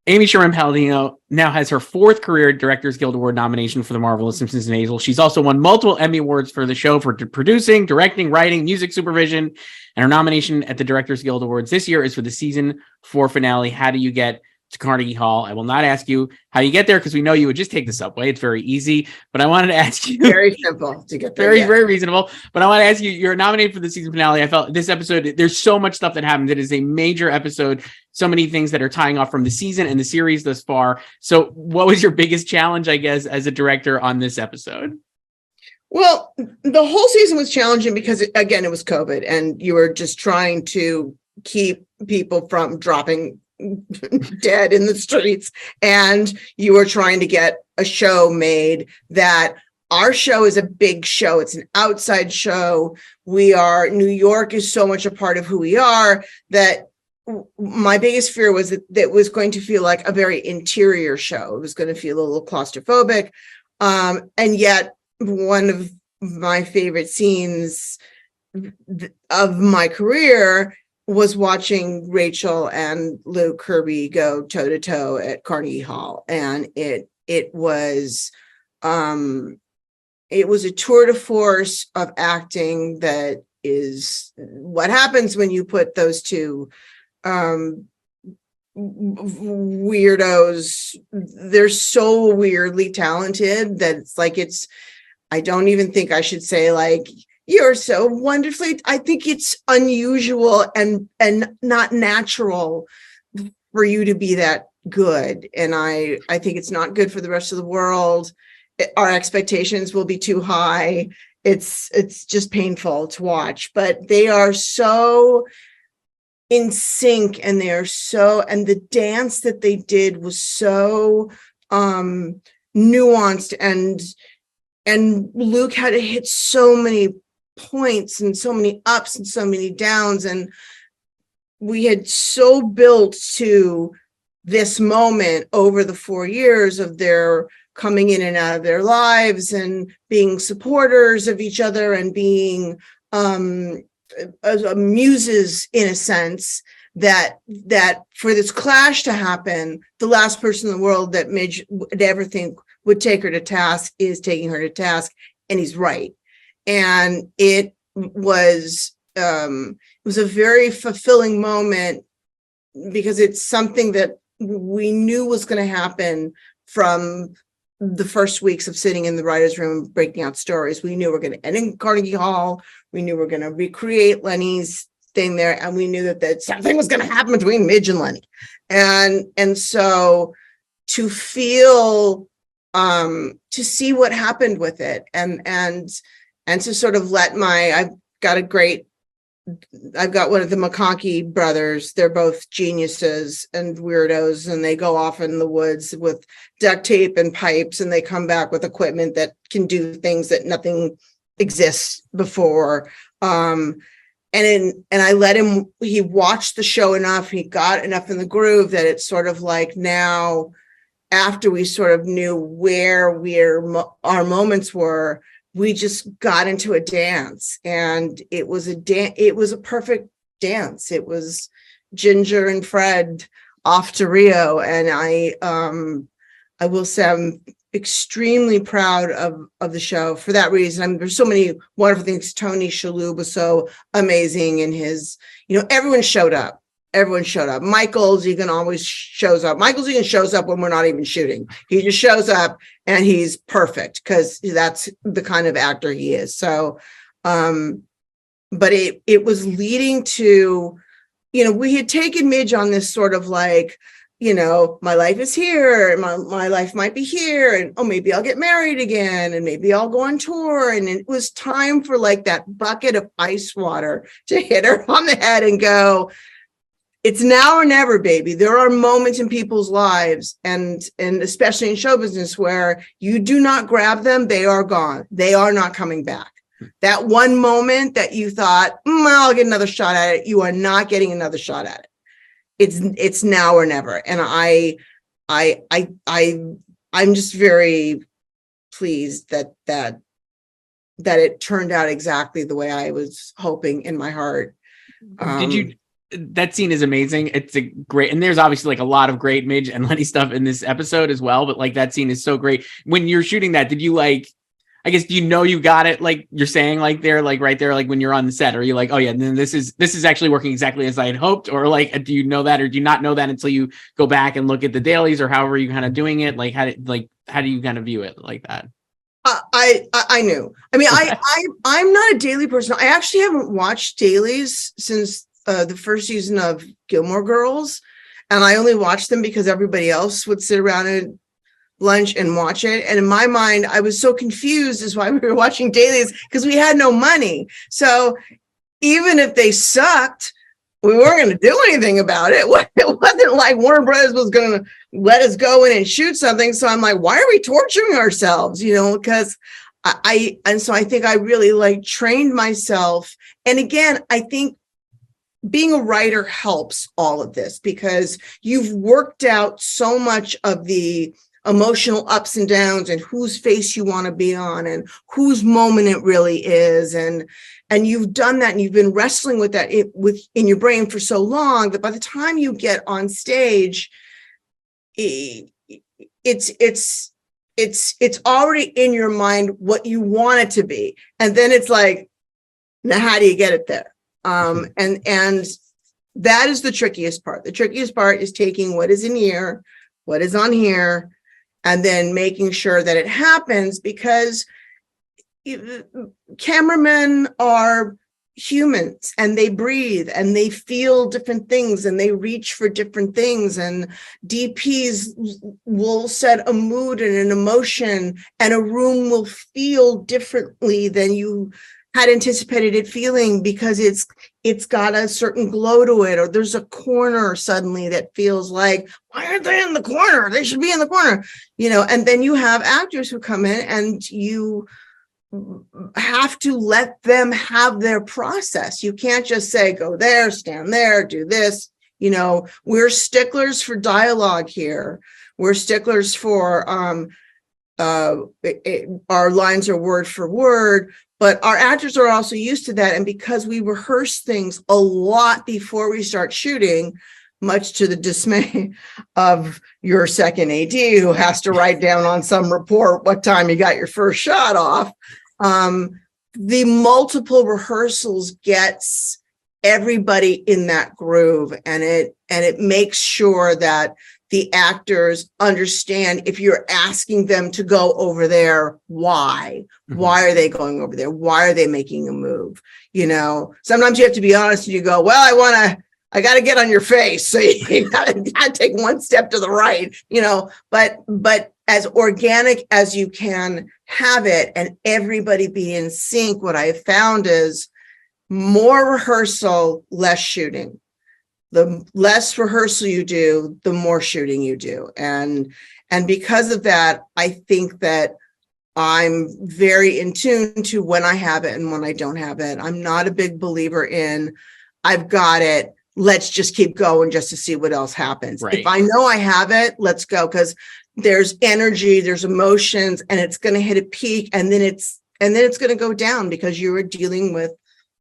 Amy Sherman-Palladino now has her 4th Career Directors Guild Award nomination for The Marvelous Simpsons and Maisel. She's also won multiple Emmy Awards for the show for producing, directing, writing, music supervision, and her nomination at the Directors Guild Awards this year is for the season 4 finale, How Do You Get to Carnegie Hall? I will not ask you how you get there because we know you would just take the subway. It's very easy. But I wanted to ask you. Very simple to get there. Very reasonable. But I want to ask you, you're nominated for the season finale. I felt this episode, there's so much stuff that happens. It is a major episode. So many things that are tying off from the season and the series thus far. So what was your biggest challenge, I guess, as a director on this episode? Well, the whole season was challenging because, again, it was COVID and you were just trying to keep people from dropping dead in the streets, and you were trying to get a show made. That our show is a big show. It's an outside show. New York is so much a part of who we are that my biggest fear was that it was going to feel like a very interior show. It was going to feel a little claustrophobic. And yet one of my favorite scenes of my career was watching Rachel and Luke Kirby go toe to toe at Carnegie Hall. And it was a tour de force of acting that is what happens when you put those two weirdos. They're so weirdly talented that I don't even think I should say like, you're so wonderfully. I think it's unusual and not natural for you to be that good. And I think it's not good for the rest of the world. Our expectations will be too high. It's just painful to watch, but they are so in sync and and the dance that they did was so nuanced and Luke had to hit so many points and so many ups and so many downs, and we had so built to this moment over the 4 years of their coming in and out of their lives and being supporters of each other and being muses in a sense, that for this clash to happen, the last person in the world that Midge would ever think would take her to task is taking her to task, and he's right. And it was a very fulfilling moment because it's something that we knew was going to happen from the first weeks of sitting in the writer's room breaking out stories. We knew we're going to end in Carnegie Hall. We knew we're going to recreate Lenny's thing there, and we knew that something was going to happen between Midge and Lenny. And so to feel to see what happened with it and to sort of I've got one of the McConkie brothers. They're both geniuses and weirdos, and they go off in the woods with duct tape and pipes, and they come back with equipment that can do things that nothing exists before. And I let him, he watched the show enough, he got enough in the groove that it's sort of like now, after we sort of knew where our moments were, we just got into a dance, and it was a perfect dance. It was Ginger and Fred off to Rio. And I will say I'm extremely proud of the show for that reason. I mean, there's so many wonderful things. Tony Shalhoub was so amazing in his, everyone showed up. Michael Zegan always shows up. Michael Zegan shows up when we're not even shooting. He just shows up and he's perfect because that's the kind of actor he is. So, but it was leading to, we had taken Midge on this sort of like, my life is here, and my life might be here, and maybe I'll get married again, and maybe I'll go on tour. And it was time for like that bucket of ice water to hit her on the head and go, it's now or never, baby. There are moments in people's lives, and especially in show business, where you do not grab them, they are gone. They are not coming back. That one moment that you thought, I'll get another shot at it, you are not getting another shot at it. It's now or never. And I'm just very pleased that it turned out exactly the way I was hoping in my heart. that scene is amazing. It's a great, and there's obviously like a lot of great Midge and Lenny stuff in this episode as well. But like that scene is so great. When you're shooting that, did you like? I guess, do you know you got it? Like you're saying, like there, like right there, like when you're on the set, are you like, oh yeah, then this is actually working exactly as I had hoped, or like, do you know that, or do you not know that until you go back and look at the dailies, or however you kind of doing it? Like how do you kind of view it like that? I knew. I mean, I'm not a daily person. I actually haven't watched dailies since the first season of Gilmore Girls, and I only watched them because everybody else would sit around at lunch and watch it. And in my mind, I was so confused as why we were watching dailies, because we had no money. So even if they sucked, we weren't going to do anything about it. It wasn't like Warner Brothers was going to let us go in and shoot something. So I'm like, why are we torturing ourselves? You know, because so I think I really like trained myself. And again, I think being a writer helps all of this, because you've worked out so much of the emotional ups and downs and whose face you want to be on and whose moment it really is. And you've done that, and you've been wrestling with that in your brain for so long that by the time you get on stage, it's already in your mind what you want it to be. And then it's like, now how do you get it there? And that is the trickiest part. The trickiest part is taking what is in here, what is on here, and then making sure that it happens, because cameramen are humans and they breathe and they feel different things and they reach for different things, and DPs will set a mood and an emotion, and a room will feel differently than you had anticipated it feeling, because it's got a certain glow to it, or there's a corner suddenly that feels like, why aren't they in the corner? They should be in the corner, you know. And then you have actors who come in and you have to let them have their process. You can't just say, go there, stand there, do this. You know, we're sticklers for dialogue here. We're sticklers for our lines are word for word, but our actors are also used to that. And because we rehearse things a lot before we start shooting, much to the dismay of your second AD, who has to write down on some report what time you got your first shot off, the multiple rehearsals gets everybody in that groove, and it makes sure that the actors understand, if you're asking them to go over there, why are they going over there? Why are they making a move? You know, sometimes you have to be honest and you go, well, I got to get on your face. So you got to take one step to the right, you know, but as organic as you can have it and everybody be in sync, what I have found is more rehearsal, less shooting. The less rehearsal you do, the more shooting you do. And because of that, I think that I'm very in tune to when I have it and when I don't have it. I'm not a big believer in, I've got it, let's just keep going just to see what else happens. Right. If I know I have it, let's go, because there's energy, there's emotions, and it's going to hit a peak, and then it's going to go down, because you are dealing with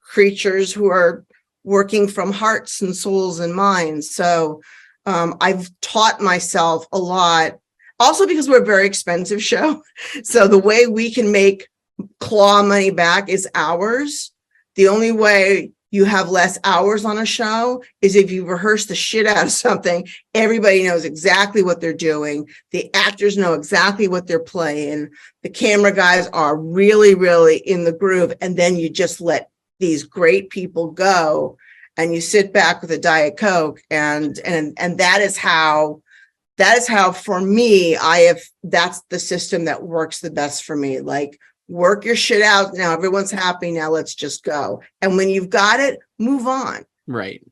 creatures who are working from hearts and souls and minds. So I've taught myself a lot, also because we're a very expensive show. So the way we can make claw money back is hours. The only way you have less hours on a show is if you rehearse the shit out of something. Everybody knows exactly what they're doing. The actors know exactly what they're playing. The camera guys are really, really in the groove. And then you just let these great people go, and you sit back with a Diet Coke, and that is how for me, that's the system that works the best for me. Like, work your shit out. Now everyone's happy. Now let's just go. And when you've got it, move on. Right.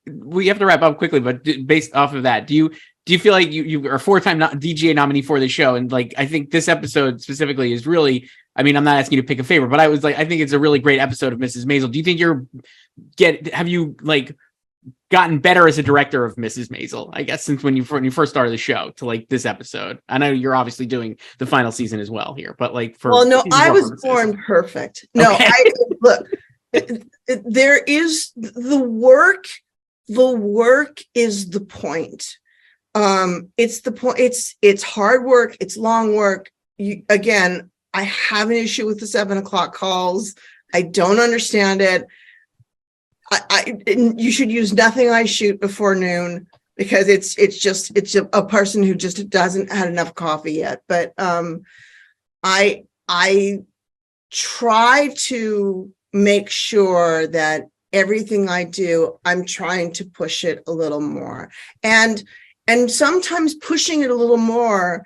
We have to wrap up quickly, but based off of that, do you feel like you are a 4-time DGA nominee for the show? And like, I think this episode specifically is really, I mean, I'm not asking you to pick a favorite, but I think it's a really great episode of Mrs. Maisel. Do you think have you like gotten better as a director of Mrs. Maisel, I guess, since when you first started the show to like this episode? I know you're obviously doing the final season as well here, but like I was born perfect. No, okay. Look, There is the work. The work is the point. It's the point. It's hard work. It's long work. Again, I have an issue with the 7:00 calls. I don't understand it. You should use nothing I shoot before noon, because it's a person who just doesn't had enough coffee yet. But I try to make sure that everything I do, I'm trying to push it a little more. And sometimes pushing it a little more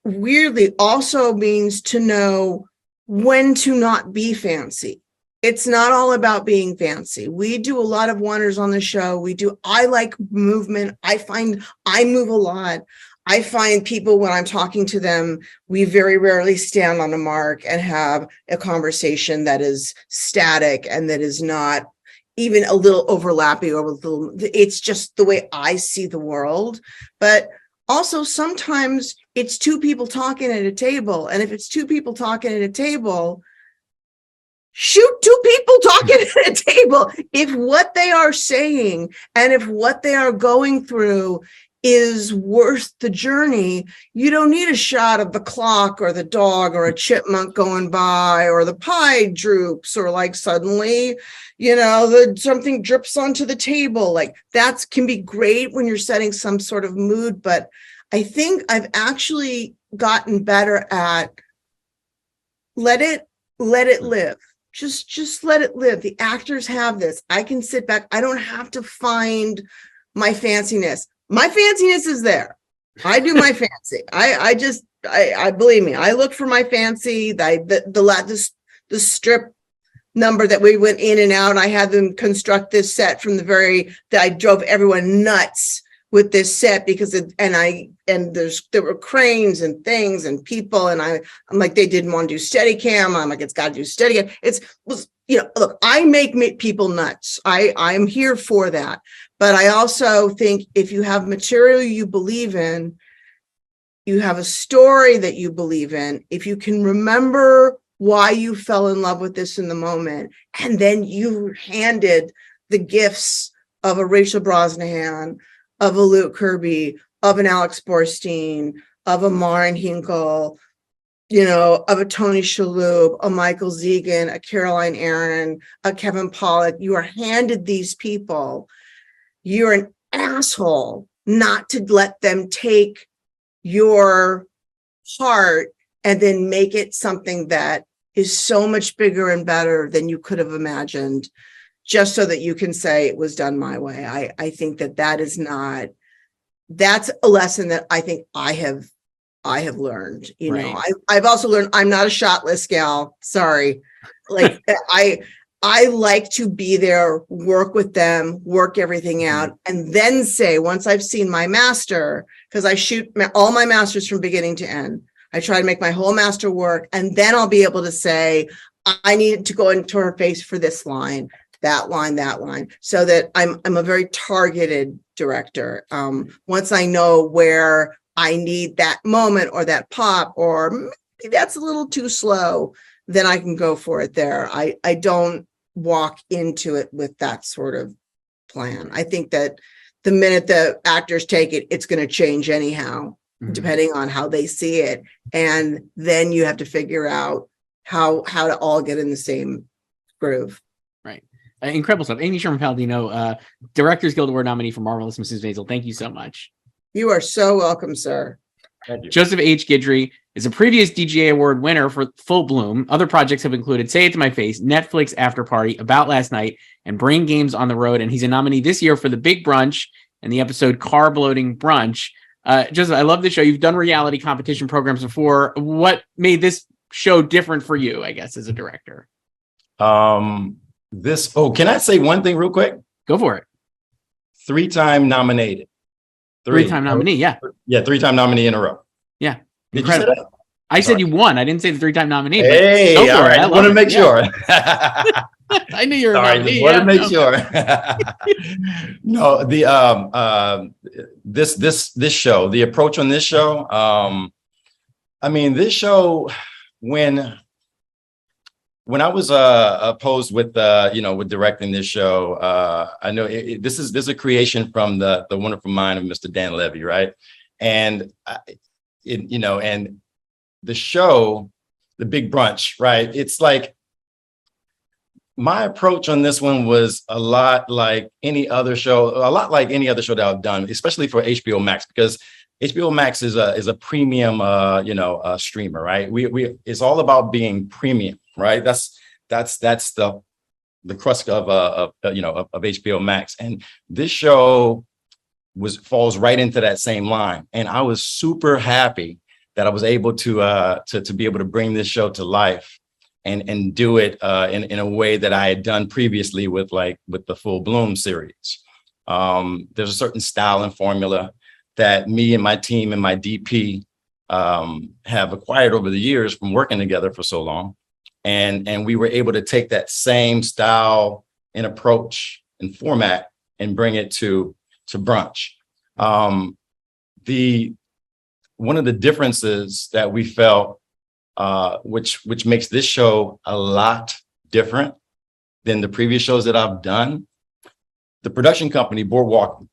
weirdly also means to know when to not be fancy. It's not all about being fancy. We do a lot of wonders on the show. I like movement. I find I move a lot. I find people, when I'm talking to them, we very rarely stand on a mark and have a conversation that is static and that is not even a little overlapping or it's just the way I see the world. But also sometimes it's two people talking at a table. And if it's two people talking at a table, shoot two people talking at a table. If what they are saying and if what they are going through is worth the journey, you don't need a shot of the clock or the dog or a chipmunk going by or the pie droops or like suddenly, something drips onto the table. Like that can be great when you're setting some sort of mood. But I think I've actually gotten better at let it live. Just let it live. The actors have this. I can sit back. I don't have to find my fanciness. My fanciness is there. I do my fancy. I believe me. I look for my fancy. The strip number that we went in and out. I had them construct this set from that I drove everyone nuts with this set because there were cranes and things and people and I'm like, they didn't want to do steady cam. I'm like, it's got to do steady cam. Look, I make people nuts. I'm here for that. But I also think if you have material you believe in, you have a story that you believe in, if you can remember why you fell in love with this in the moment, and then you handed the gifts of a Rachel Brosnahan, of a Luke Kirby, of an Alex Borstein, of a Maren Hinkle, of a Tony Shalhoub, a Michael Zegan, a Caroline Aaron, a Kevin Pollak. You are handed these people. You're an asshole not to let them take your heart and then make it something that is so much bigger and better than you could have imagined, just so that you can say it was done my way. I think that's a lesson that I think I have learned. Right. I've also learned I'm not a shot list gal. Sorry. Like I like to be there, work with them, work everything out, and then say, once I've seen my master, because I shoot all my masters from beginning to end, I try to make my whole master work, and then I'll be able to say, I need to go into her face for this line, that line, so that I'm a very targeted director. Once I know where I need that moment or that pop, or maybe that's a little too slow, then I can go for it there. I don't walk into it with that sort of plan. I think that the minute the actors take it, it's going to change anyhow, depending on how they see it. And then you have to figure out how to all get in the same groove. Right. Incredible stuff. Amy Sherman-Palladino, Directors Guild Award nominee for Marvelous Mrs. Maisel. Thank you so much. You are so welcome, sir. Thank you. Joseph H. Guidry is a previous DGA Award winner for Full Bloom. Other projects have included Say It to My Face, Netflix After Party, About Last Night, and Brain Games on the Road. And he's a nominee this year for the Big Brunch and the episode Carb Loading Brunch. Joseph, I love the show. You've done reality competition programs before. What made this show different for you, I guess, as a director? Can I say one thing real quick? Go for it. 3-time nominated. Three-time nominee, yeah. Yeah, 3-time nominee in a row. Yeah. Did you say that? I said you won. I didn't say the 3-time nominee. Hey, all right. I want to make sure. I knew you were a nominee. Want to make sure. No, this show, the approach on this show, this show, when when I was opposed with with directing this show, I know this is a creation from the wonderful mind of Mr. Dan Levy, right? And and the show, the Big Brunch, right? It's like my approach on this one was a lot like any other show that I've done, especially for HBO Max, because HBO Max is a premium streamer, right? We it's all about being premium, right? That's the crux of HBO Max, and this show falls right into that same line. And I was super happy that I was able to be able to bring this show to life and do it in a way that I had done previously with the Full Bloom series. There's a certain style and formula that me and my team and my DP have acquired over the years from working together for so long. And we were able to take that same style and approach and format and bring it to Brunch. One of the differences that we felt, which makes this show a lot different than the previous shows that I've done, the production company, Boardwalk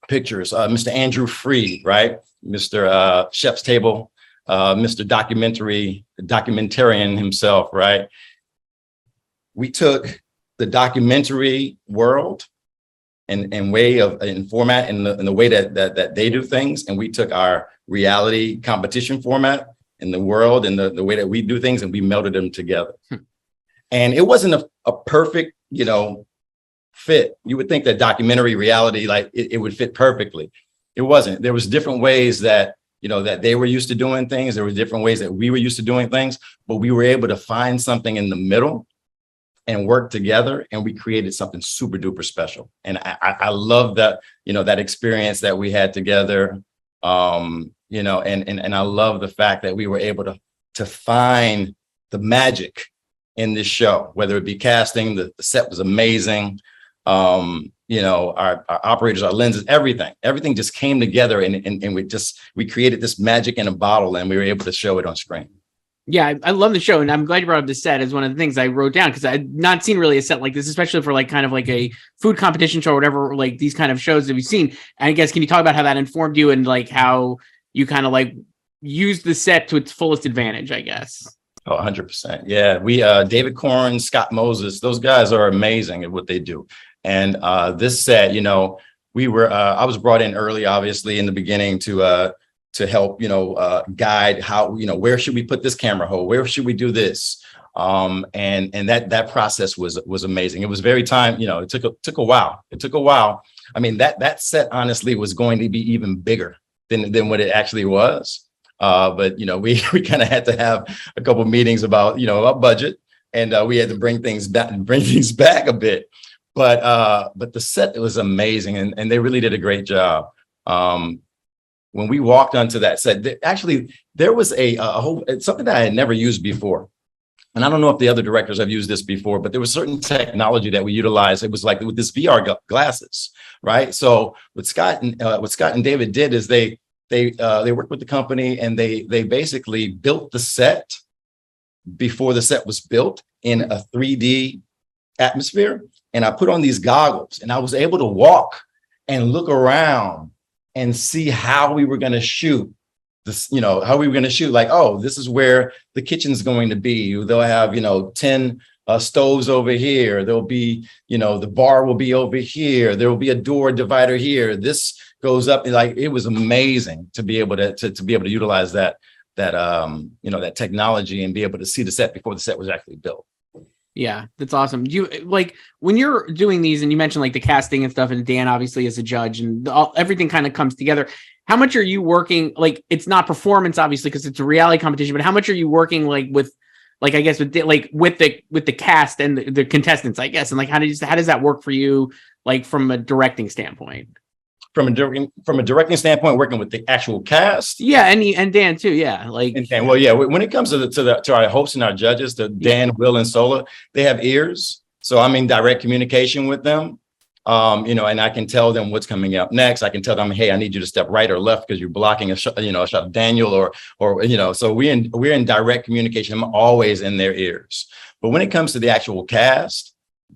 Pictures, Mr. Andrew Freed, right? Mr. Chef's Table, Mr. Documentarian himself, right? We took the documentary world and way of and format and the way that they do things, and we took our reality competition format in the world and the way that we do things, and we melded them together. And it wasn't a perfect, fit. You would think that documentary reality, like it would fit perfectly. It wasn't. There was different ways that that they were used to doing things. There were different ways that we were used to doing things, but we were able to find something in the middle and work together, and we created something super duper special. And I love that, that experience that we had together. And I love the fact that we were able to find the magic in this show, whether it be casting, the set was amazing. Our operators, our lenses, everything just came together, and we created this magic in a bottle, and we were able to show it on screen. Yeah, I love the show, and I'm glad you brought up the set as one of the things I wrote down, because I'd not seen really a set like this, especially for kind of a food competition show or whatever, like these kind of shows that we've seen. And I guess, can you talk about how that informed you and how you kind of used the set to its fullest advantage, I guess? Oh, 100%. Yeah, we David Corn, Scott Moses, those guys are amazing at what they do. And this set, we were I was brought in early, obviously, in the beginning to help, guide how, where should we put this camera hole? Where should we do this? And that process was amazing. It was very it took a while. It took a while. I mean, that set honestly was going to be even bigger than what it actually was. But we kind of had to have a couple of meetings about budget, and we had to bring things back a bit. But the set was amazing, and they really did a great job. When we walked onto that set, there was a whole something that I had never used before. And I don't know if the other directors have used this before, but there was certain technology that we utilized. It was like with this VR glasses, right? So what Scott and David did is they worked with the company, and they basically built the set before the set was built in a 3D atmosphere. And I put on these goggles, and I was able to walk and look around and see how we were going to shoot this, how we were going to shoot, this is where the kitchen's going to be. They'll have, 10 stoves over here. There'll be, the bar will be over here. There will be a door divider here. This goes up. It was amazing to be able to utilize that technology and be able to see the set before the set was actually built. Yeah, that's awesome. Do you when you're doing these, and you mentioned the casting and stuff, and Dan obviously is a judge, and everything kind of comes together. How much are you working? It's not performance, obviously, because it's a reality competition, but how much are you working with the cast and the contestants, I guess, and how does that work for you, from a directing standpoint? From a directing standpoint, working with the actual cast. Yeah, and Dan too. Yeah, and Dan. Well, yeah. When it comes to our hosts and our judges, Dan, Will, and Sola, they have ears, so I'm in direct communication with them. And I can tell them what's coming up next. I can tell them, hey, I need you to step right or left because you're blocking a shot of Daniel or so we're in direct communication. I'm always in their ears. But when it comes to the actual cast,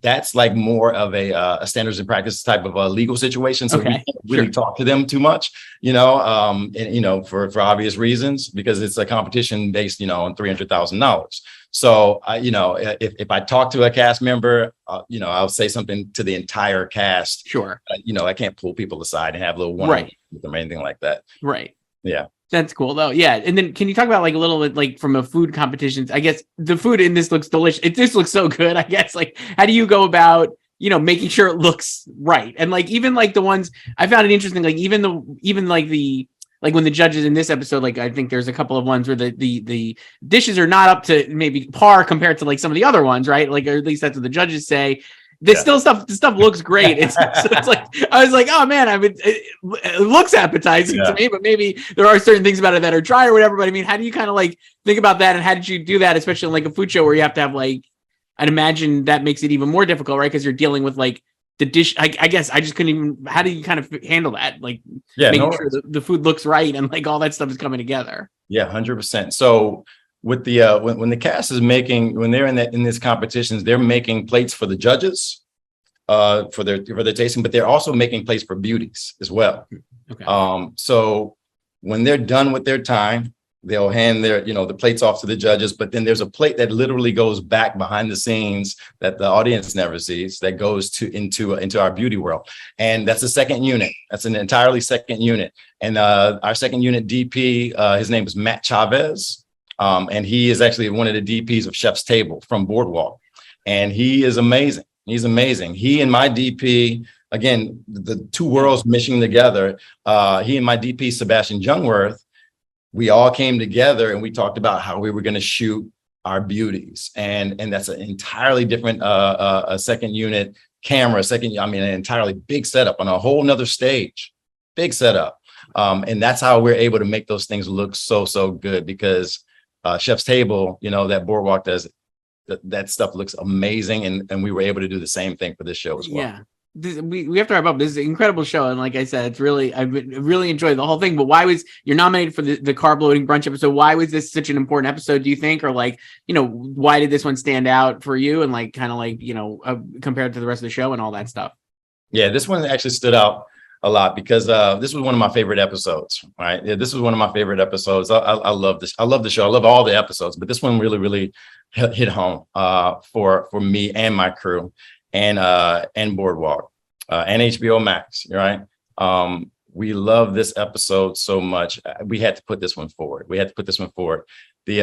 that's like more of a standards and practice type of a legal situation. So we can't really talk to them too much, for obvious reasons, because it's a competition based, on $300,000. So, if I talk to a cast member, I'll say something to the entire cast. Sure. I can't pull people aside and have a little one with them or anything like that. Right. Yeah. That's cool though. Yeah. And then can you talk about like a little bit like from a food competitions? I guess the food in this looks delicious. This looks so good. I guess like how do you go about, making sure it looks right? And like even like the ones I found it interesting, like like when the judges in this episode, like I think there's a couple of ones where the dishes are not up to maybe par compared to like some of the other ones, right? Like, or at least that's what the judges say. The stuff looks great. It's like I was like, oh man, it looks appetizing to me, but maybe there are certain things about it that are dry or whatever. But I mean, how do you kind of like think about that, and how did you do that, especially in like a food show where you have to have like, I'd imagine that makes it even more difficult, right? Because you're dealing with like the dish. I guess I just couldn't even. How do you kind of handle that? Like, making sure the food looks right and like all that stuff is coming together. Yeah, 100%. So with the when the cast is when they're in these competitions, they're making plates for the judges for their tasting, but they're also making plates for beauties as well. Okay. So when they're done with their time, they'll hand their the plates off to the judges, but then there's a plate that literally goes back behind the scenes that the audience never sees, that goes into our beauty world. And that's the second unit. That's an entirely second unit. And our second unit DP, his name is Matt Chavez. And he is actually one of the DPs of Chef's Table from Boardwalk. And he is amazing. He's amazing. He and my DP, again, the two worlds meshing together. He and my DP, Sebastian Jungwirth, we all came together and we talked about how we were going to shoot our beauties. And that's an entirely different a second unit camera, an entirely big setup on a whole nother stage, big setup. And that's how we're able to make those things look so good, because Chef's Table, that Boardwalk does, that stuff looks amazing. And we were able to do the same thing for this show as well. Yeah. We have to wrap up. This is an incredible show. And like I said, I've really enjoyed the whole thing. But you're nominated for the carb loading brunch episode. Why was this such an important episode, do you think? Or like, why did this one stand out for you? And like, kind of like, compared to the rest of the show and all that stuff? Yeah, this one actually stood out a lot because this was one of my favorite episodes, right? Yeah, this was one of my favorite episodes. I love this. I love the show. I love all the episodes, but this one really hit home for me and my crew. And Boardwalk, and HBO Max, right? We love this episode so much. We had to put this one forward. The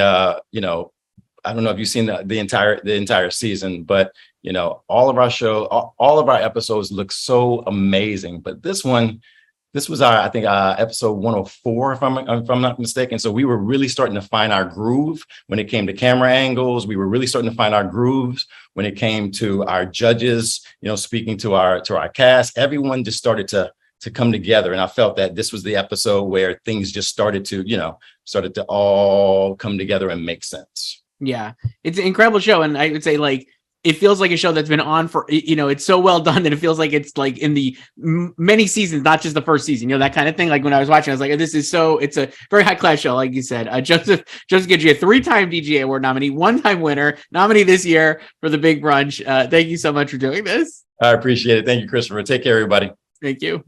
I don't know if you've seen the entire season, but all of our episodes look so amazing. But this was our episode 104, if I'm not mistaken. So we were really starting to find our groove when it came to camera angles. We were really starting to find our grooves when it came to our judges, speaking to our cast. Everyone just started to come together. And I felt that this was the episode where things just started to all come together and make sense. Yeah, it's an incredible show. And I would say like, it feels like a show that's been on for, it's so well done that it feels like it's like in the many seasons, not just the first season, that kind of thing. Like when I was watching, I was like, it's a very high class show. Like you said, Joseph Guidry, a 3-time DGA Award nominee, 1-time winner, nominee this year for the Big Brunch. Thank you so much for doing this. I appreciate it. Thank you, Christopher. Take care, everybody. Thank you.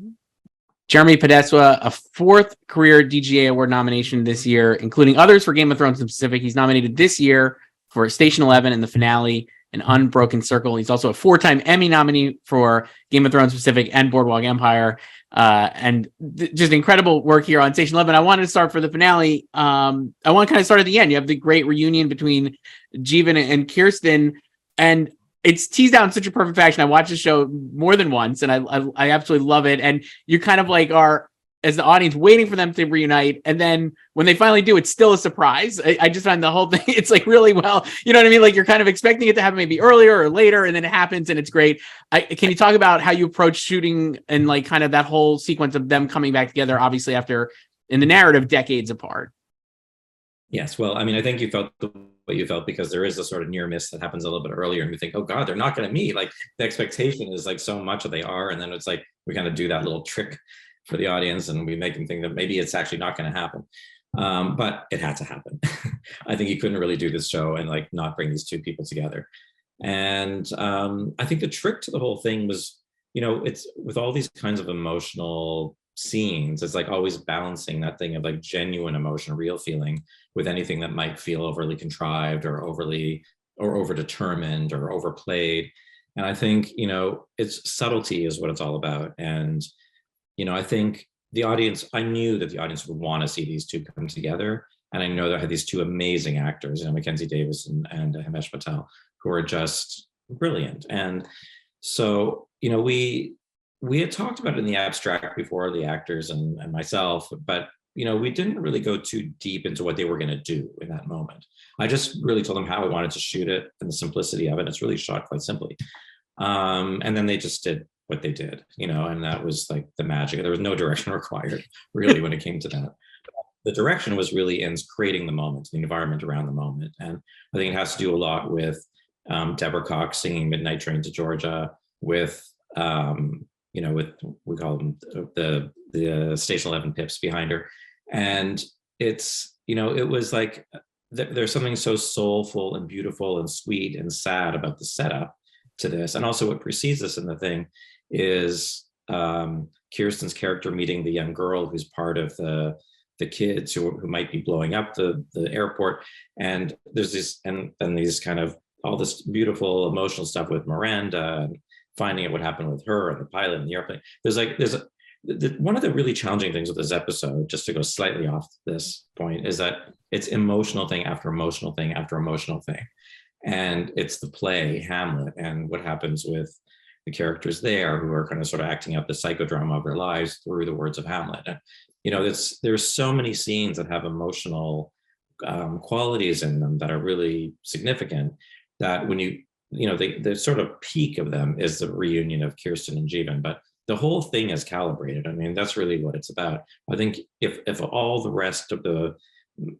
Jeremy Podeswa, a 4th career DGA Award nomination this year, including others for Game of Thrones and Pacific. He's nominated this year for Station 11 in the finale, An Unbroken Circle. He's also a 4-time Emmy nominee for Game of Thrones Pacific and Boardwalk Empire. Just incredible work here on Station 11. I wanted to start for the finale. I want to kind of start at the end. You have the great reunion between Jeevan and Kirsten, and it's teased out in such a perfect fashion. I watched the show more than once, and I absolutely love it. And you kind of like are, as the audience, waiting for them to reunite. And then when they finally do, it's still a surprise. I just find the whole thing, it's like really well, you know what I mean? Like you're kind of expecting it to happen maybe earlier or later, and then it happens and it's great. Can you talk about how you approach shooting and like kind of that whole sequence of them coming back together, obviously after, in the narrative, decades apart? Yes. Well, I mean, I think you felt what you felt because there is a sort of near miss that happens a little bit earlier, and you think, oh God, they're not going to meet. Like the expectation is like so much that they are, and then it's like we kind of do that little trick for the audience, and we make them think that maybe it's actually not going to happen. But it had to happen. I think you couldn't really do this show and like not bring these two people together. And I think the trick to the whole thing was, it's with all these kinds of emotional scenes, it's like always balancing that thing of like genuine emotion, real feeling with anything that might feel overly contrived or over determined or overplayed. And I think, it's subtlety is what it's all about. And, I think I knew that the audience would want to see these two come together. And I know that I had these two amazing actors, Mackenzie Davis and Himesh Patel, who are just brilliant. And so, we had talked about it in the abstract before, the actors and myself, but we didn't really go too deep into what they were going to do in that moment. I just really told them how I wanted to shoot it and the simplicity of it. It's really shot quite simply. And then they just did what they did, and that was like the magic. There was no direction required really when it came to that. The direction was really in creating the moment, the environment around the moment. And I think it has to do a lot with Deborah Cox singing Midnight Train to Georgia, with with, we call them the Station 11 pips behind her. And it's, it was like, there's something so soulful and beautiful and sweet and sad about the setup to this. And also what precedes this in the thing is Kirsten's character meeting the young girl who's part of the kids who might be blowing up the airport. And there's this, and then these kind of all this beautiful emotional stuff with Miranda, finding out what happened with her and the pilot and the airplane. One of the really challenging things with this episode, just to go slightly off this point, is that it's emotional thing after emotional thing after emotional thing. And it's the play Hamlet and what happens with the characters there who are kind of sort of acting out the psychodrama of their lives through the words of Hamlet. And, there's so many scenes that have emotional qualities in them that are really significant, that when the sort of peak of them is the reunion of Kirsten and Jeevan, but the whole thing is calibrated. I mean, that's really what it's about. I think if all the rest of the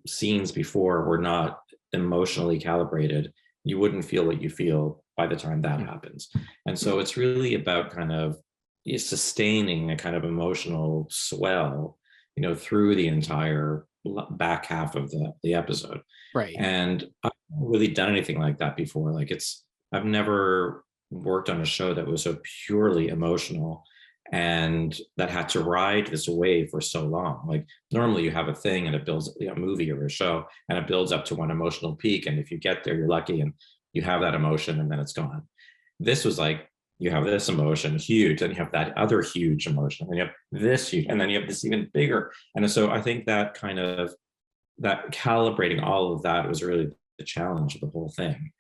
scenes before were not emotionally calibrated, you wouldn't feel what you feel by the time that happens. And so it's really about kind of sustaining a kind of emotional swell, through the entire back half of the episode. Right. And I've never really done anything like that before. Like I've never worked on a show that was so purely emotional and that had to ride this wave for so long. Like normally you have a thing and it builds a movie or a show and it builds up to one emotional peak. And if you get there, you're lucky and you have that emotion and then it's gone. This was like, you have this emotion huge, and you have that other huge emotion, and you have this huge, and then you have this even bigger. And so I think that kind of that calibrating all of that was really the challenge of the whole thing.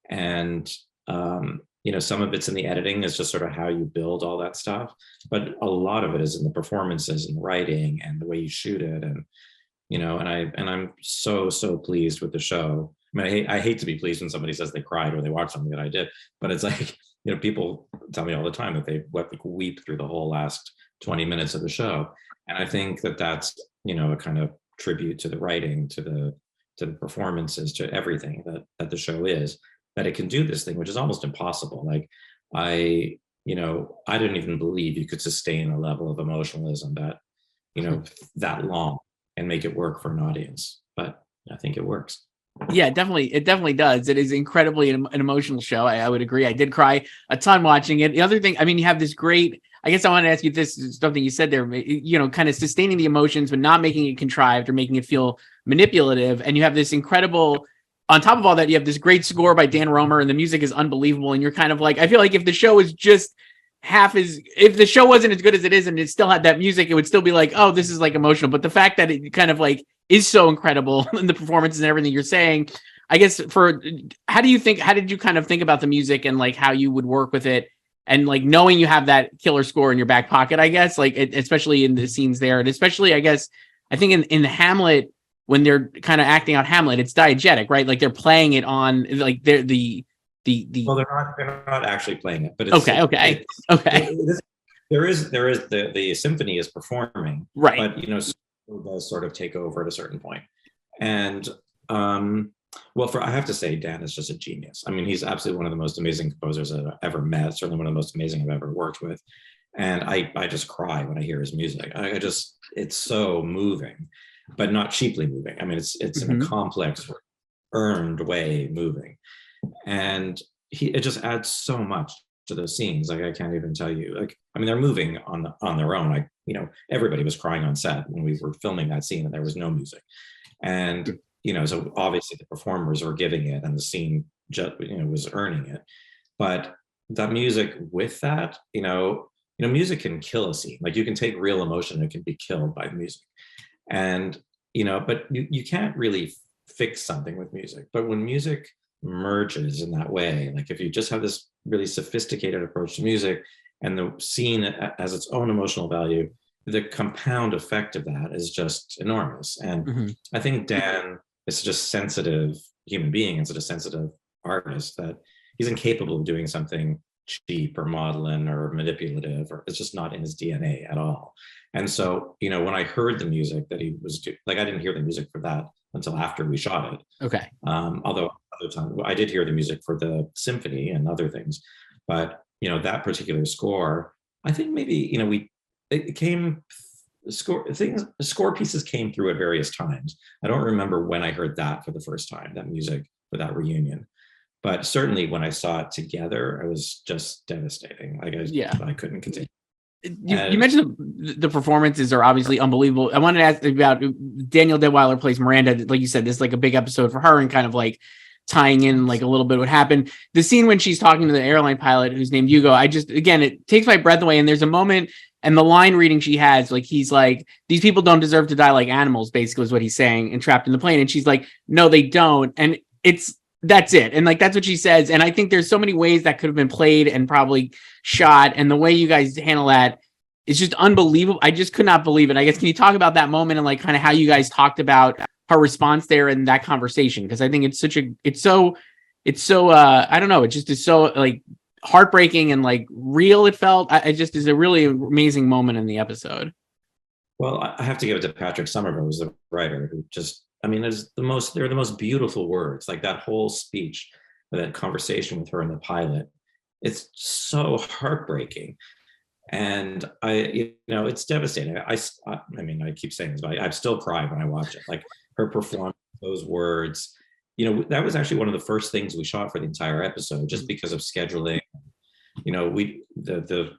And some of it's in the editing, is just sort of how you build all that stuff, but a lot of it is in the performances and the writing and the way you shoot it. And I'm so pleased with the show. I mean, I hate to be pleased when somebody says they cried or they watched something that I did, but it's like, people tell me all the time that they weep through the whole last 20 minutes of the show. And I think that that's, a kind of tribute to the writing, to the performances, to everything that the show is, that it can do this thing, which is almost impossible. Like I didn't even believe you could sustain a level of emotionalism that, that long and make it work for an audience, but I think it works. Yeah, it definitely does. It is incredibly an emotional show. I would agree. I did cry a ton watching it. The other thing, I mean, you have this great, I guess I want to ask you this, something you said there, kind of sustaining the emotions, but not making it contrived or making it feel manipulative. And you have this incredible, on top of all that, you have this great score by Dan Romer and the music is unbelievable. And you're kind of like, I feel like if the show is just if the show wasn't as good as it is and it still had that music, it would still be like, oh, this is like emotional. But the fact that it kind of like is so incredible in the performances and everything you're saying, I guess how did you kind of think about the music and like how you would work with it, and like knowing you have that killer score in your back pocket, I guess, like especially in the scenes there, and especially I think in Hamlet, when they're kind of acting out Hamlet, it's diegetic, right? Like they're playing it on like they're well, they're not actually playing it, but it's okay. There is the symphony is performing, right? But does sort of take over at a certain point. And well, I have to say, Dan is just a genius. I mean, he's absolutely one of the most amazing composers that I've ever met, certainly one of the most amazing I've ever worked with. And I just cry when I hear his music. It's so moving, but not cheaply moving. I mean, it's in a complex, earned way moving. And it just adds so much to those scenes. Like, I can't even tell you, like, I mean, they're moving on their own. Everybody was crying on set when we were filming that scene and there was no music. And, so obviously the performers were giving it and the scene just, was earning it. But that music with that, music can kill a scene. Like, you can take real emotion, it can be killed by music. And, but you can't really fix something with music. But when music merges in that way, like if you just have this really sophisticated approach to music and the scene has its own emotional value, the compound effect of that is just enormous. And I think Dan is such a sensitive human being and such a sensitive artist that he's incapable of doing something cheap or maudlin or manipulative, or it's just not in his DNA at all. And so, when I heard the music that he was I didn't hear the music for that until after we shot it. Okay. Although other time I did hear the music for the symphony and other things, but that particular score, I think maybe score pieces came through at various times. I don't remember when I heard that for the first time, that music for that reunion. But certainly when I saw it together, it was just devastating. I couldn't continue. You mentioned the performances are obviously unbelievable. I wanted to ask about Danielle Deadwyler plays Miranda. Like you said, this is like a big episode for her and kind of like tying in like a little bit what happened. The scene when she's talking to the airline pilot who's named Hugo, it takes my breath away. And there's a moment and the line reading she has, like, he's like, these people don't deserve to die like animals, basically is what he's saying, and trapped in the plane. And she's like, no, they don't. And that's it. And like, that's what she says. And I think there's so many ways that could have been played and probably shot. And the way you guys handle that is just unbelievable. I just could not believe it. I guess, can you talk about that moment and like kind of how you guys talked about her response there in that conversation? Because I think it's so I don't know. It just is so like heartbreaking and like real. It felt, it just is a really amazing moment in the episode. Well, I have to give it to Patrick Somerville, who's the writer, who just, they're the most beautiful words, like that whole speech, that conversation with her in the pilot. It's so heartbreaking. And it's devastating. I keep saying this, but I still cry when I watch it. Like, her performance, those words, that was actually one of the first things we shot for the entire episode, just because of scheduling. The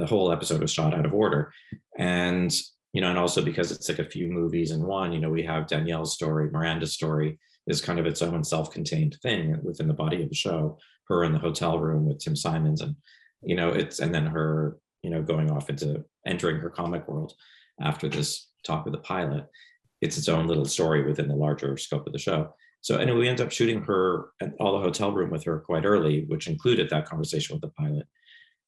whole episode was shot out of order. And and also because it's like a few movies in one, we have Danielle's story, Miranda's story is kind of its own self-contained thing within the body of the show. Her in the hotel room with Tim Simons, and and then her, going off into entering her comic world after this talk with the pilot. It's its own little story within the larger scope of the show. So anyway, we ended up shooting her at all the hotel room with her quite early, which included that conversation with the pilot.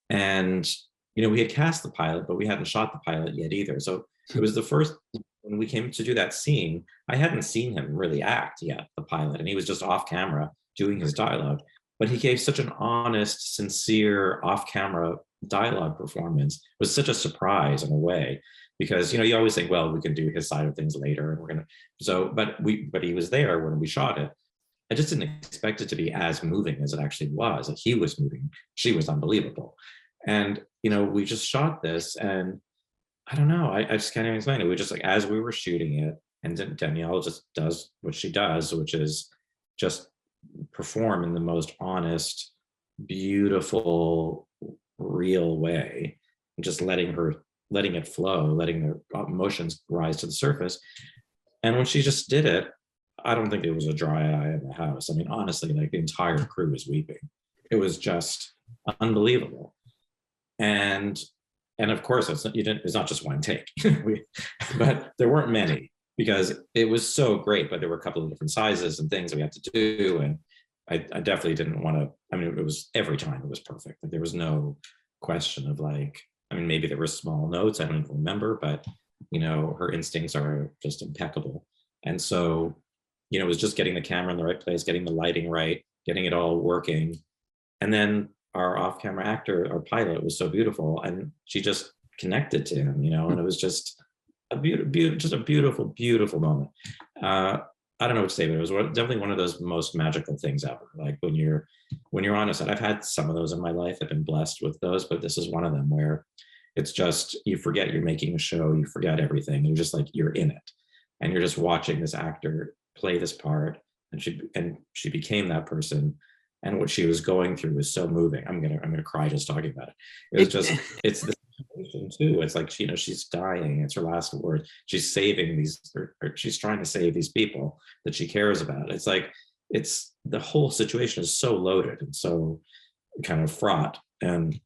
And we had cast the pilot, but we hadn't shot the pilot yet either. So it was the first, when we came to do that scene, I hadn't seen him really act yet, the pilot, and he was just off camera doing his dialogue. But he gave such an honest, sincere, off-camera dialogue performance. It was such a surprise in a way, because you always think, well, we can do his side of things later, and we're gonna. So, but he was there when we shot it. I just didn't expect it to be as moving as it actually was. Like, he was moving, she was unbelievable, and we just shot this, and I don't know, I just can't even explain it. We just, like, as we were shooting it, and then Danielle just does what she does, which is just perform in the most honest, beautiful, real way, and just letting it flow, letting the emotions rise to the surface. And when she just did it, I don't think there was a dry eye in the house. Honestly, like, the entire crew was weeping. It was just unbelievable. And of course, it's not just one take, but there weren't many, because it was so great. But there were a couple of different sizes and things that we had to do, and I definitely didn't want to. It was, every time it was perfect. Like, there was no question of, like, maybe there were small notes, I don't even remember, but her instincts are just impeccable. And so it was just getting the camera in the right place, getting the lighting right, getting it all working. And then our off-camera actor, our pilot, was so beautiful, and she just connected to him, and it was just a beautiful, beautiful moment. I don't know what to say, but it was definitely one of those most magical things ever. Like when you're on a set, I've had some of those in my life. I've been blessed with those, but this is one of them where it's just, you forget you're making a show, you forget everything. You're just like, you're in it. And you're just watching this actor play this part. And she became that person. And what she was going through was so moving. I'm gonna cry just talking about it. It's the situation too. It's like, she's dying. It's her last word. She's saving or she's trying to save these people that she cares about. It's like, the whole situation is so loaded and so kind of fraught. And,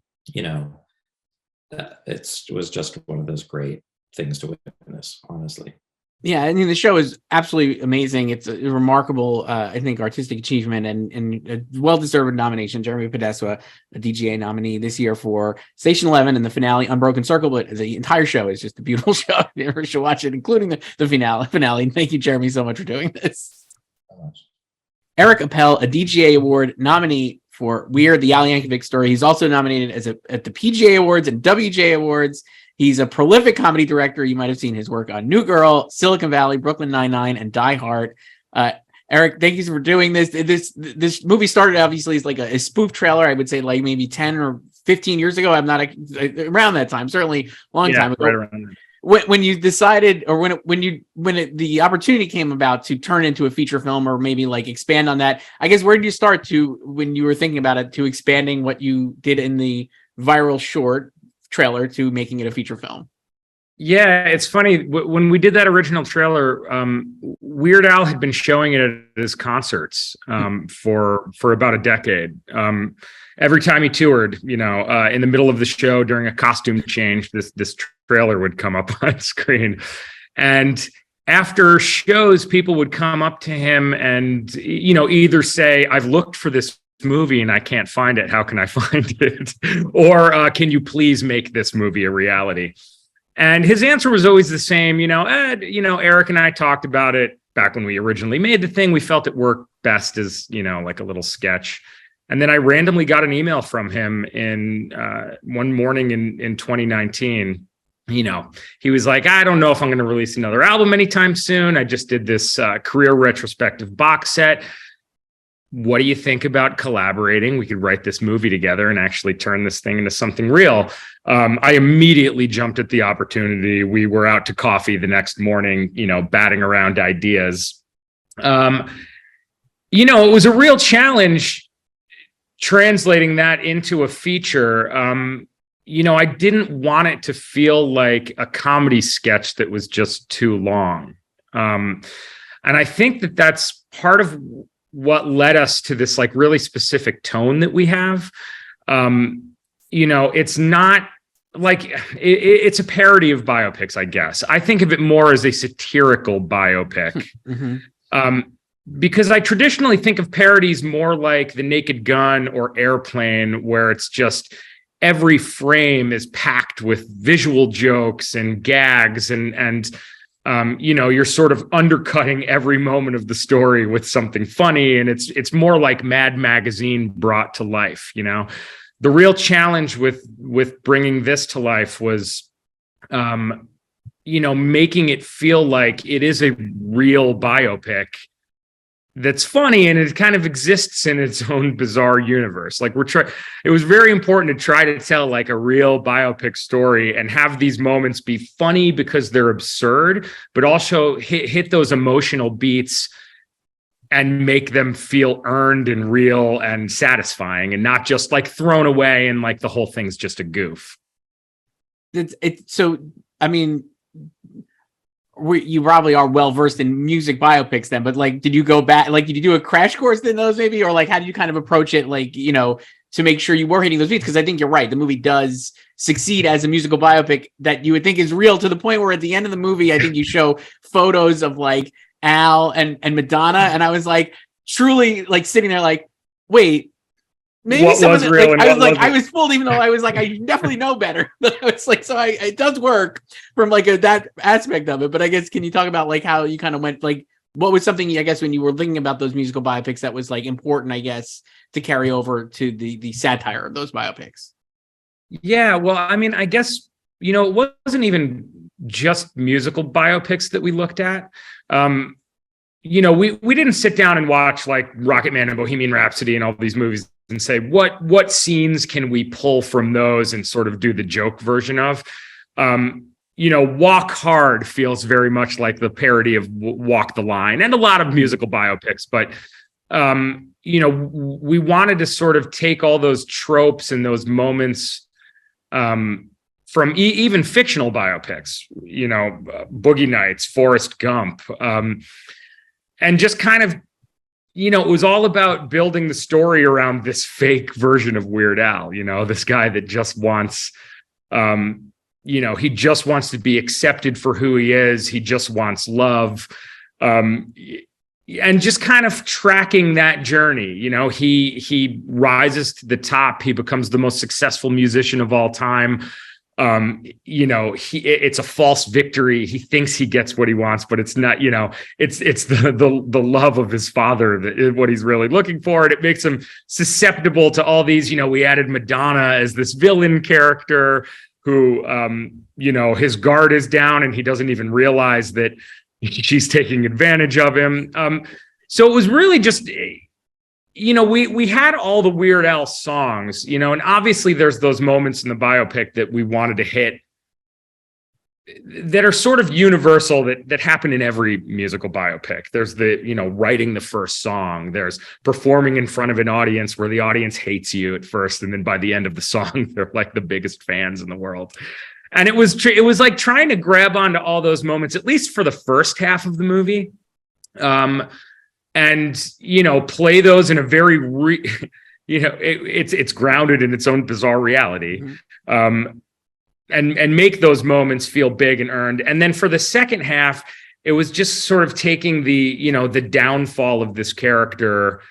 it was just one of those great things to witness, honestly. Yeah, I mean, the show is absolutely amazing. It's a remarkable, I think, artistic achievement and a well-deserved nomination. Jeremy Podeswa, a DGA nominee this year for Station 11 and the finale, Unbroken Circle. But the entire show is just a beautiful show. You should watch it, including the finale. Thank you, Jeremy, so much for doing this. So much. Eric Appel, a DGA Award nominee for Weird, the Yankovic Story. He's also nominated at the PGA Awards and WGA Awards. He's a prolific comedy director. You might have seen his work on New Girl, Silicon Valley, Brooklyn Nine-Nine, and Die Hard. Eric, thank you for doing this. This movie started obviously as like a spoof trailer. I would say like maybe 10 or 15 years ago. I'm not around that time, certainly a long time ago. Right around there. When you decided, or the opportunity came about to turn into a feature film, or maybe like expand on that, I guess where did you start when you were thinking about it, to expanding what you did in the viral short trailer to making it a feature film? Yeah, it's funny. When we did that original trailer, Weird Al had been showing it at his concerts for about a decade. Every time he toured, in the middle of the show during a costume change, this trailer would come up on screen. And after shows, people would come up to him and, either say, "I've looked for this movie and I can't find it. How can I find it?" Or "Can you please make this movie a reality?" And his answer was always the same. Ed, Eric and I talked about it back when we originally made the thing. We felt it worked best as, like a little sketch. And then I randomly got an email from him in one morning in 2019. He was like, "I don't know if I'm going to release another album anytime soon. I just did this career retrospective box set. What do you think about collaborating? We could write this movie together and actually turn this thing into something real." I immediately jumped at the opportunity. We were out to coffee the next morning, batting around ideas. It was a real challenge translating that into a feature. I didn't want it to feel like a comedy sketch that was just too long. And I think that that's part of what led us to this like really specific tone that we have. It's not like it's a parody of biopics, I guess. I think of it more as a satirical biopic. Mm-hmm. Because I traditionally think of parodies more like The Naked Gun or Airplane, where it's just every frame is packed with visual jokes and gags and you're sort of undercutting every moment of the story with something funny. And it's more like Mad Magazine brought to life. The real challenge with bringing this to life was, making it feel like it is a real biopic that's funny and it kind of exists in its own bizarre universe. Like it was very important to try to tell like a real biopic story and have these moments be funny because they're absurd, but also hit those emotional beats and make them feel earned and real and satisfying and not just like thrown away and like the whole thing's just a goof. So, I mean, you probably are well versed in music biopics then, but like, did you go back, like, did you do a crash course in those maybe? Or like, how did you kind of approach it? Like, to make sure you were hitting those beats? Because I think you're right. The movie does succeed as a musical biopic that you would think is real, to the point where at the end of the movie, I think you show photos of like Al and Madonna. And I was like, truly like sitting there like, wait, maybe what was real? Like, I was fooled, even though I was like, I definitely know better. But I was like, so it does work from like that aspect of it. But I guess, can you talk about like how you kind of went, like, what was something, I guess, when you were thinking about those musical biopics that was like important, I guess, to carry over to the satire of those biopics? Yeah, well, I mean, I guess, it wasn't even just musical biopics that we looked at. we didn't sit down and watch like Rocket Man and Bohemian Rhapsody and all these movies and say what scenes can we pull from those and sort of do the joke version of. Walk Hard feels very much like the parody of Walk the Line and a lot of musical biopics, but we wanted to sort of take all those tropes and those moments from even fictional biopics, Boogie Nights, Forrest Gump, and just kind of, it was all about building the story around this fake version of Weird Al, this guy that just wants, he just wants to be accepted for who he is. He just wants love. And just kind of tracking that journey, he rises to the top. He becomes the most successful musician of all time. It's a false victory. He thinks he gets what he wants, but it's not, it's the love of his father that is what he's really looking for. And it makes him susceptible to all these, we added Madonna as this villain character who, his guard is down and he doesn't even realize that she's taking advantage of him. So it was really just, we had all the Weird Al songs, and obviously there's those moments in the biopic that we wanted to hit that are sort of universal that happen in every musical biopic. There's the, writing the first song. There's performing in front of an audience where the audience hates you at first. And then by the end of the song, they're like the biggest fans in the world. And it was like trying to grab onto all those moments, at least for the first half of the movie. And, play those in a very, it's grounded in its own bizarre reality. Mm-hmm. And make those moments feel big and earned. And then for the second half, it was just sort of taking the, the downfall of this character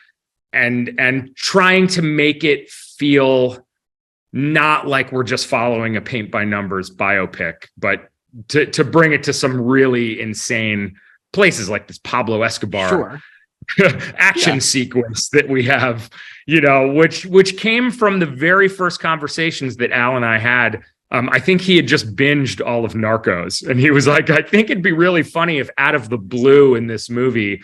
and trying to make it feel not like we're just following a paint by numbers biopic, but to bring it to some really insane places like this Pablo Escobar action sequence that we have, which came from the very first conversations that Al and I had. I think he had just binged all of Narcos and he was like, I think it'd be really funny if out of the blue in this movie,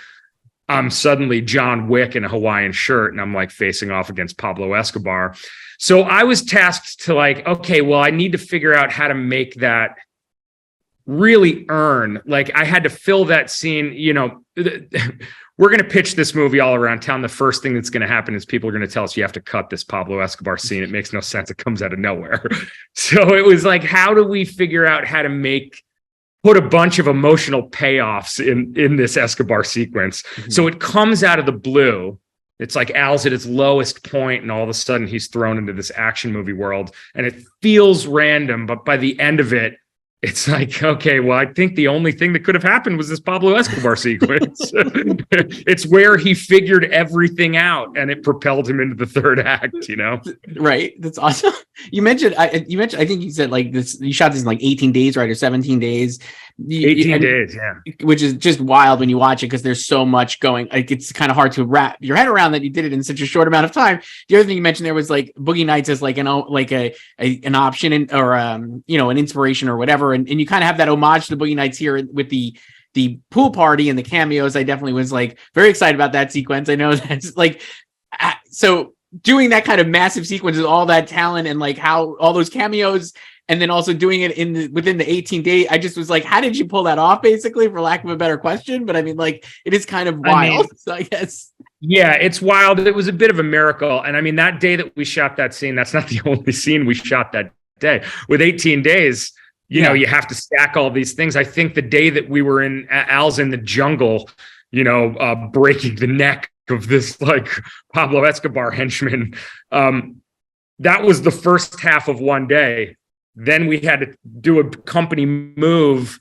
I'm suddenly John Wick in a Hawaiian shirt and I'm like facing off against Pablo Escobar. So I was tasked to like, okay, well, I need to figure out how to make that really earn. Like I had to fill that scene, we're going to pitch this movie all around town. The first thing that's going to happen is people are going to tell us you have to cut this Pablo Escobar scene. It makes no sense. It comes out of nowhere. So it was like, how do we figure out how to put a bunch of emotional payoffs in this Escobar sequence? Mm-hmm. So it comes out of the blue. It's like Al's at its lowest point, and all of a sudden he's thrown into this action movie world, and it feels random. But by the end of it, it's like, okay, well, I think the only thing that could have happened was this Pablo Escobar sequence. It's where he figured everything out and it propelled him into the third act, Right. That's awesome. You mentioned, I think you said like this, you shot this in like 18 days, right? Or 17 days. 18 days, yeah. Which is just wild when you watch it because there's so much going. Like it's kind of hard to wrap your head around that you did it in such a short amount of time. The other thing you mentioned there was like Boogie Nights as like an option or an inspiration or whatever, and you kind of have that homage to the Boogie Nights here with the pool party and the cameos. I definitely was like very excited about that sequence. I know that's like so doing that kind of massive sequence with all that talent and like how all those cameos. And then also doing it within the 18 days, I just was like, how did you pull that off, basically, for lack of a better question? But I mean, like, it is kind of wild, so I guess. Yeah, it's wild. It was a bit of a miracle. And I mean, that day that we shot that scene, that's not the only scene we shot that day. With 18 days, you have to stack all these things. I think the day that we were Al's in the jungle, breaking the neck of this like Pablo Escobar henchman, that was the first half of one day. Then we had to do a company move,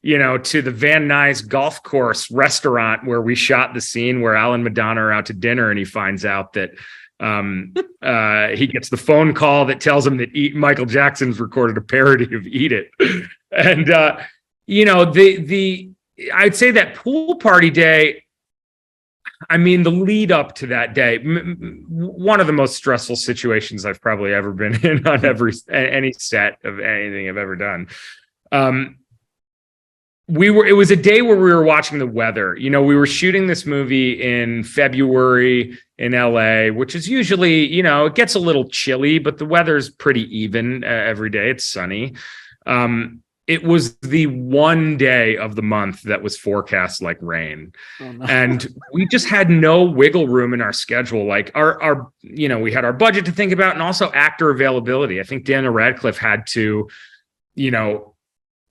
to the Van Nuys golf course restaurant where we shot the scene where Al and Madonna are out to dinner, and he finds out that he gets the phone call that tells him that Michael Jackson's recorded a parody of "Eat It," and I'd say that pool party day. I mean, the lead up to that day, one of the most stressful situations I've probably ever been in on any set of anything I've ever done. it was a day where we were watching the weather. You know, we were shooting this movie in February in LA, which is usually, you know, it gets a little chilly, but the weather's pretty even every day. It's sunny. It was the one day of the month that was forecast like rain. Oh, no. And we just had no wiggle room in our schedule. Like our, you know, we had our budget to think about and also actor availability. I think Daniel Radcliffe had to, you know,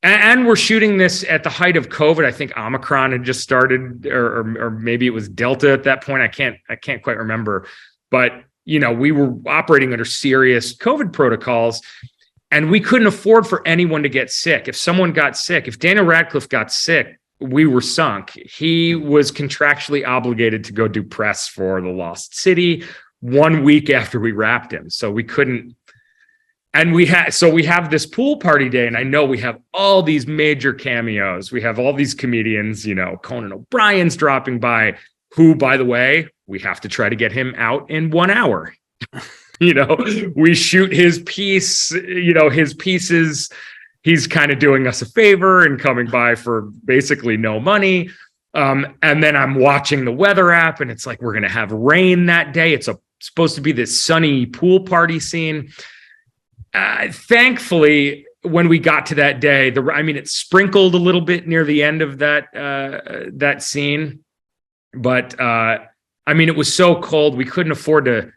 and we're shooting this at the height of COVID. I think Omicron had just started, or maybe it was Delta at that point. I can't quite remember, but you know, we were operating under serious COVID protocols. And we couldn't afford for anyone to get sick. If someone got sick, if Daniel Radcliffe got sick, we were sunk. He was contractually obligated to go do press for The Lost City 1 week after we wrapped him. So we couldn't. And we have this pool party day, and I know we have all these major cameos. We have all these comedians, you know, Conan O'Brien's dropping by, who, by the way, we have to try to get him out in 1 hour. You know, we shoot his piece, you know, his pieces. He's kind of doing us a favor and coming by for basically no money. And then I'm watching the weather app and it's like, we're going to have rain that day. It's supposed to be this sunny pool party scene. Thankfully, when we got to that day, it sprinkled a little bit near the end of that scene. But it was so cold, we couldn't afford to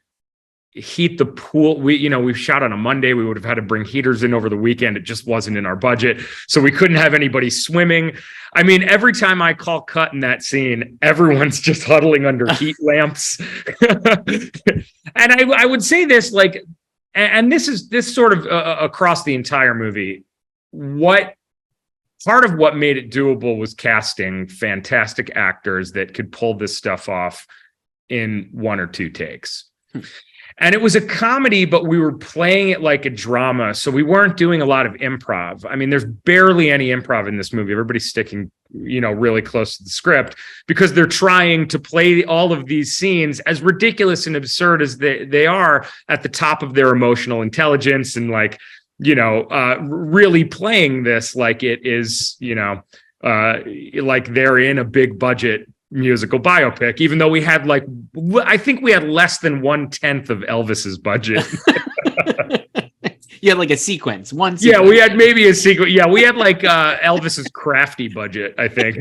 heat the pool. We shot on a Monday. We would have had to bring heaters in over the weekend. It just wasn't in our budget. So we couldn't have anybody swimming. I mean, every time I call cut in that scene, everyone's just huddling under heat lamps. And I would say this, like, and this sort of across the entire movie, part of what made it doable was casting fantastic actors that could pull this stuff off in 1 or 2 takes. And it was a comedy, but we were playing it like a drama. So we weren't doing a lot of improv. I mean, there's barely any improv in this movie. Everybody's sticking, you know, really close to the script because they're trying to play all of these scenes as ridiculous and absurd as they are at the top of their emotional intelligence and like, you know, really playing this like it is, you know, like they're in a big budget musical biopic, even though we had I think we had less than 1/10 of Elvis's budget. You had like a sequence. Yeah, we had maybe a sequence. Yeah, we had like Elvis's crafty budget, I think.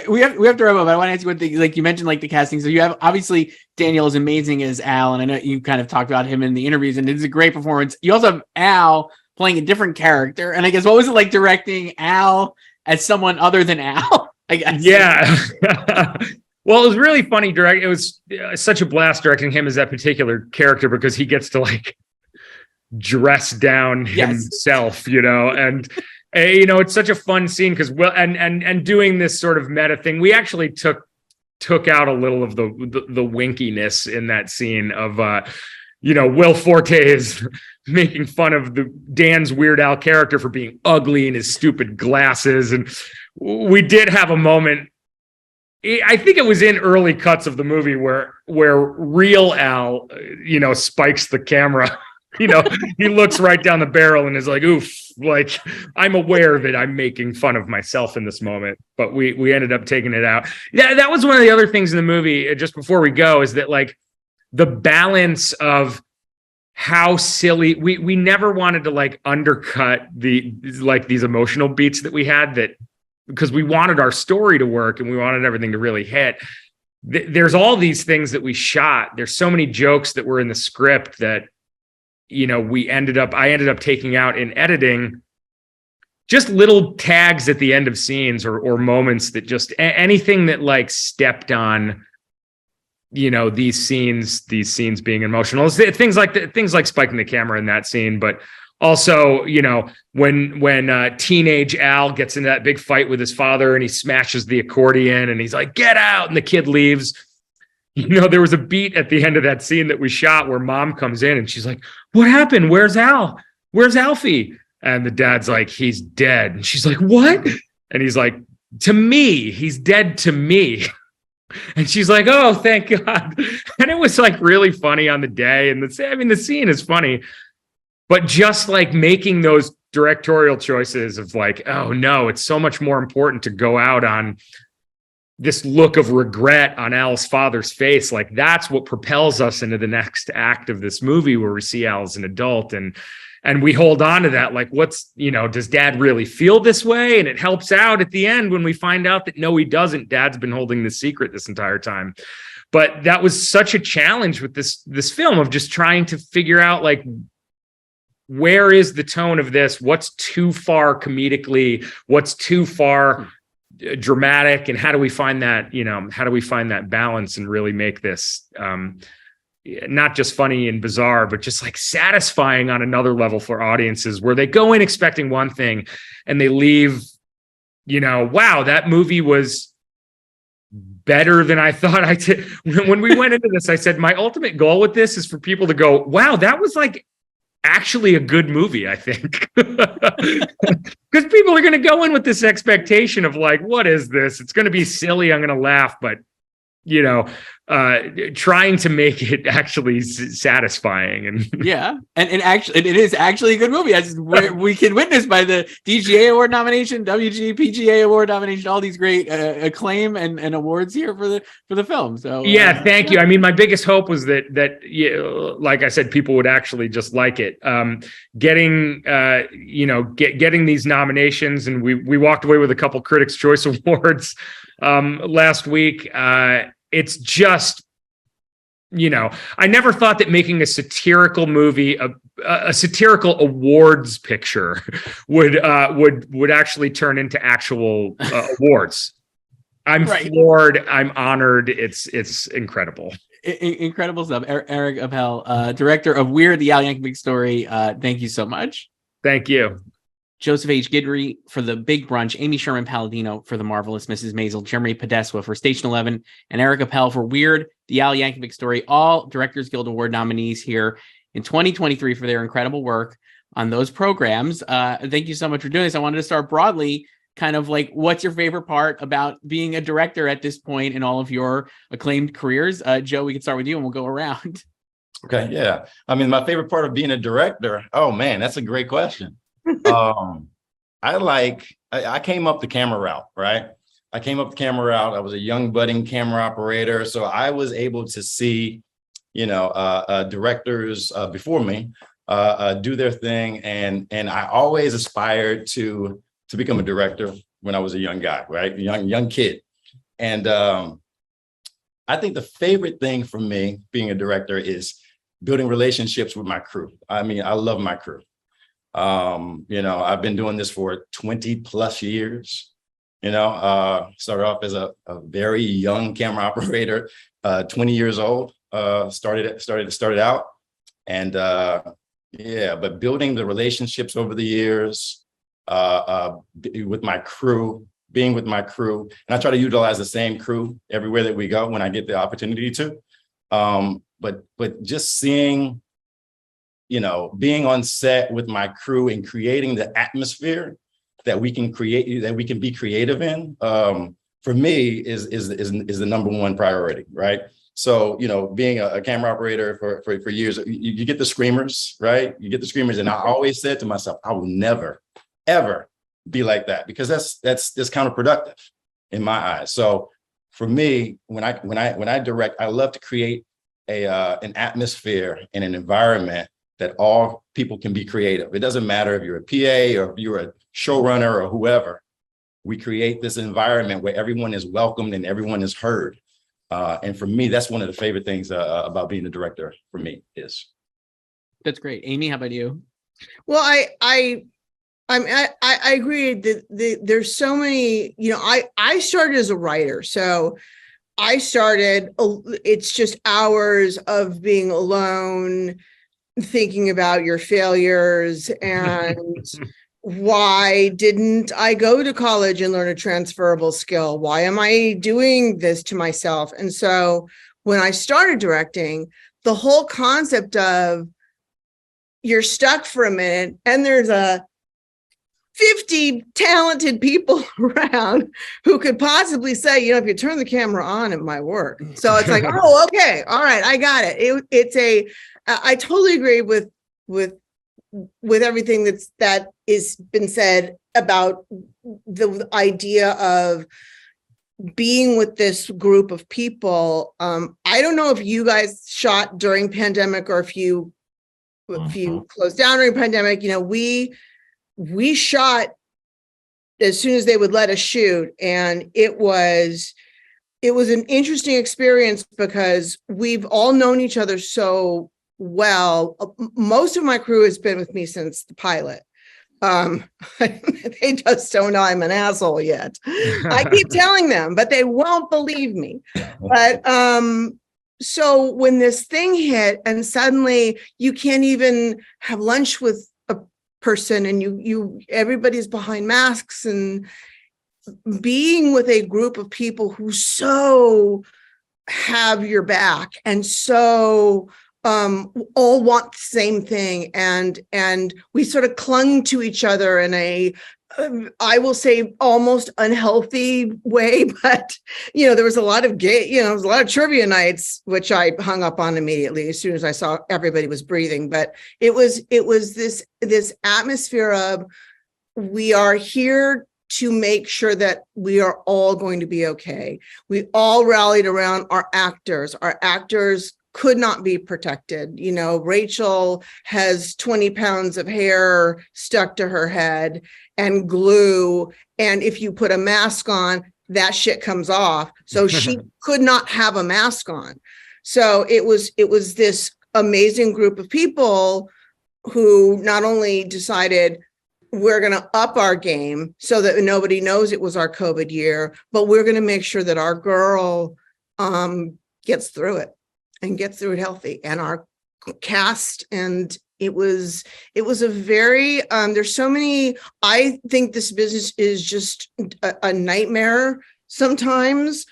we have to wrap up. I want to ask you one thing. Like you mentioned, like the casting. So you have obviously Daniel is amazing as Al, and I know you kind of talked about him in the interviews, and it's a great performance. You also have Al playing a different character, and I guess what was it like directing Al as someone other than Al? I guess. Yeah. Well, it was really funny. It was such a blast directing him as that particular character because he gets to like dress down himself, you know, and you know, it's such a fun scene because and doing this sort of meta thing, we actually took out a little of the winkiness in that scene of you know, Will Forte is making fun of Dan's Weird Al character for being ugly and his stupid glasses. And we did have a moment, I think it was in early cuts of the movie where real Al, you know, spikes the camera. You know, he looks right down the barrel and is like, oof, like I'm aware that I'm making fun of myself in this moment, but we ended up taking it out. Yeah, that was one of the other things in the movie, just before we go, is that like the balance of how silly we never wanted to like undercut these emotional beats that we had, that because we wanted our story to work and we wanted everything to really hit. There's all these things that we shot. There's so many jokes that were in the script that, you know, I ended up taking out in editing, just little tags at the end of scenes or moments that just anything that like stepped on, you know, these scenes being emotional, things like spiking the camera in that scene, but also, you know, when teenage Al gets into that big fight with his father and he smashes the accordion and he's like, get out, and the kid leaves. You know, there was a beat at the end of that scene that we shot where mom comes in and she's like, what happened? Where's Al? Where's Alfie? And the dad's like, he's dead. And she's like, what? And he's like, to me, he's dead to me. And she's like, oh, thank God. And it was like really funny on the day. And the scene is funny, but just like making those directorial choices of like, oh no, it's so much more important to go out on this look of regret on Al's father's face. Like that's what propels us into the next act of this movie where we see Al as an adult, and we hold on to that. Like, what's, does dad really feel this way? And it helps out at the end when we find out that no, he doesn't. Dad's been holding this secret this entire time. But that was such a challenge with this film of just trying to figure out, like, where is the tone of this? What's too far comedically? What's too far dramatic? And how do we find that, how do we find that balance and really make this not just funny and bizarre, but just like satisfying on another level for audiences where they go in expecting one thing and they leave, wow, that movie was better than I thought I did. When we went into this, I said, my ultimate goal with this is for people to go, wow, that was like actually a good movie, I think. Because people are going to go in with this expectation of like, what is this? It's going to be silly. I'm going to laugh, but trying to make it actually satisfying. And yeah, and actually it is actually a good movie, as we can witness by the DGA award nomination, PGA award nomination, all these great acclaim and awards here for the film. So yeah, thank you. I mean, my biggest hope was that like I said, people would actually just like it. Getting these nominations, and we walked away with a couple Critics' Choice Awards last week. It's just, I never thought that making a satirical movie, a satirical awards picture would actually turn into actual awards. I'm floored. I'm honored. It's incredible. Incredible stuff. Eric Appel, director of Weird, the Al Yankovic Story. Thank you so much. Thank you. Joseph H. Guidry for The Big Brunch, Amy Sherman-Palladino for The Marvelous Mrs. Maisel, Jeremy Podeswa for Station 11, and Eric Appel for Weird, the Al Yankovic Story, all Directors Guild Award nominees here in 2023 for their incredible work on those programs. Thank you so much for doing this. I wanted to start broadly, kind of like, what's your favorite part about being a director at this point in all of your acclaimed careers? Joe, we can start with you and we'll go around. Okay, yeah. I mean, my favorite part of being a director, oh man, that's a great question. I came up the camera route, right? I came up the camera route. I was a young budding camera operator. So I was able to see, directors before me do their thing. And I always aspired to become a director when I was a young guy, right? Young kid. And I think the favorite thing for me being a director is building relationships with my crew. I mean, I love my crew. I've been doing this for 20 plus years, started off as a very young camera operator, 20 years old, started out. And but building the relationships over the years with my crew, being with my crew, and I try to utilize the same crew everywhere that we go when I get the opportunity to. But just seeing, being on set with my crew and creating the atmosphere that we can create, that we can be creative in, for me is the number one priority, right? So, being a camera operator for years, you get the screamers, right? You get the screamers, and I always said to myself, I will never, ever be like that, because that's counterproductive in my eyes. So for me, when I direct, I love to create an atmosphere and an environment that all people can be creative. It doesn't matter if you're a PA or if you're a showrunner or whoever. We create this environment where everyone is welcomed and everyone is heard. And for me, that's one of the favorite things about being a director for me is. That's great. Amy, how about you? Well, I agree that there's so many, I started as a writer. So I started, it's just hours of being alone, thinking about your failures and why didn't I go to college and learn a transferable skill? Why am I doing this to myself? And so when I started directing, the whole concept of you're stuck for a minute and there's 50 talented people around who could possibly say, if you turn the camera on, it might work. So it's like, oh, okay. All right. I got it. I totally agree with with everything that is been said about the idea of being with this group of people. I don't know if you guys shot during pandemic or if you closed down during pandemic. We shot as soon as they would let us shoot, and it was an interesting experience because we've all known each other so well. Most of my crew has been with me since the pilot. They just don't know I'm an asshole yet. I keep telling them, but they won't believe me. But so when this thing hit and suddenly you can't even have lunch with a person and you everybody's behind masks, and being with a group of people who so have your back and so all want the same thing, and we sort of clung to each other in a I will say almost unhealthy way, but there was a lot of there was a lot of trivia nights, which I hung up on immediately as soon as I saw everybody was breathing. But it was this atmosphere of, we are here to make sure that we are all going to be okay. We all rallied around our actors. Our actors could not be protected. Rachel has 20 pounds of hair stuck to her head and glue. And if you put a mask on, that shit comes off. So she could not have a mask on. So it was this amazing group of people who not only decided we're going to up our game so that nobody knows it was our COVID year, but we're going to make sure that our girl gets through it and gets through it healthy. And our cast, and it was a very, there's so many, I think this business is just a nightmare sometimes.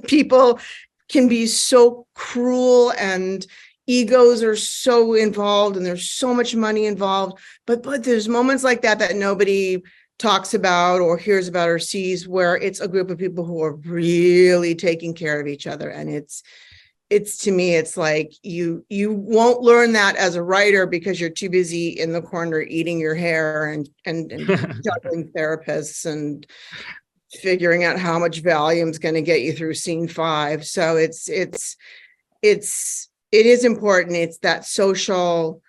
People can be so cruel and egos are so involved and there's so much money involved, but there's moments like that nobody talks about or hears about or sees, where it's a group of people who are really taking care of each other. And it's to me, it's like you won't learn that as a writer because you're too busy in the corner eating your hair and juggling therapists and figuring out how much Valium is going to get you through scene 5. So it is important. It's that social,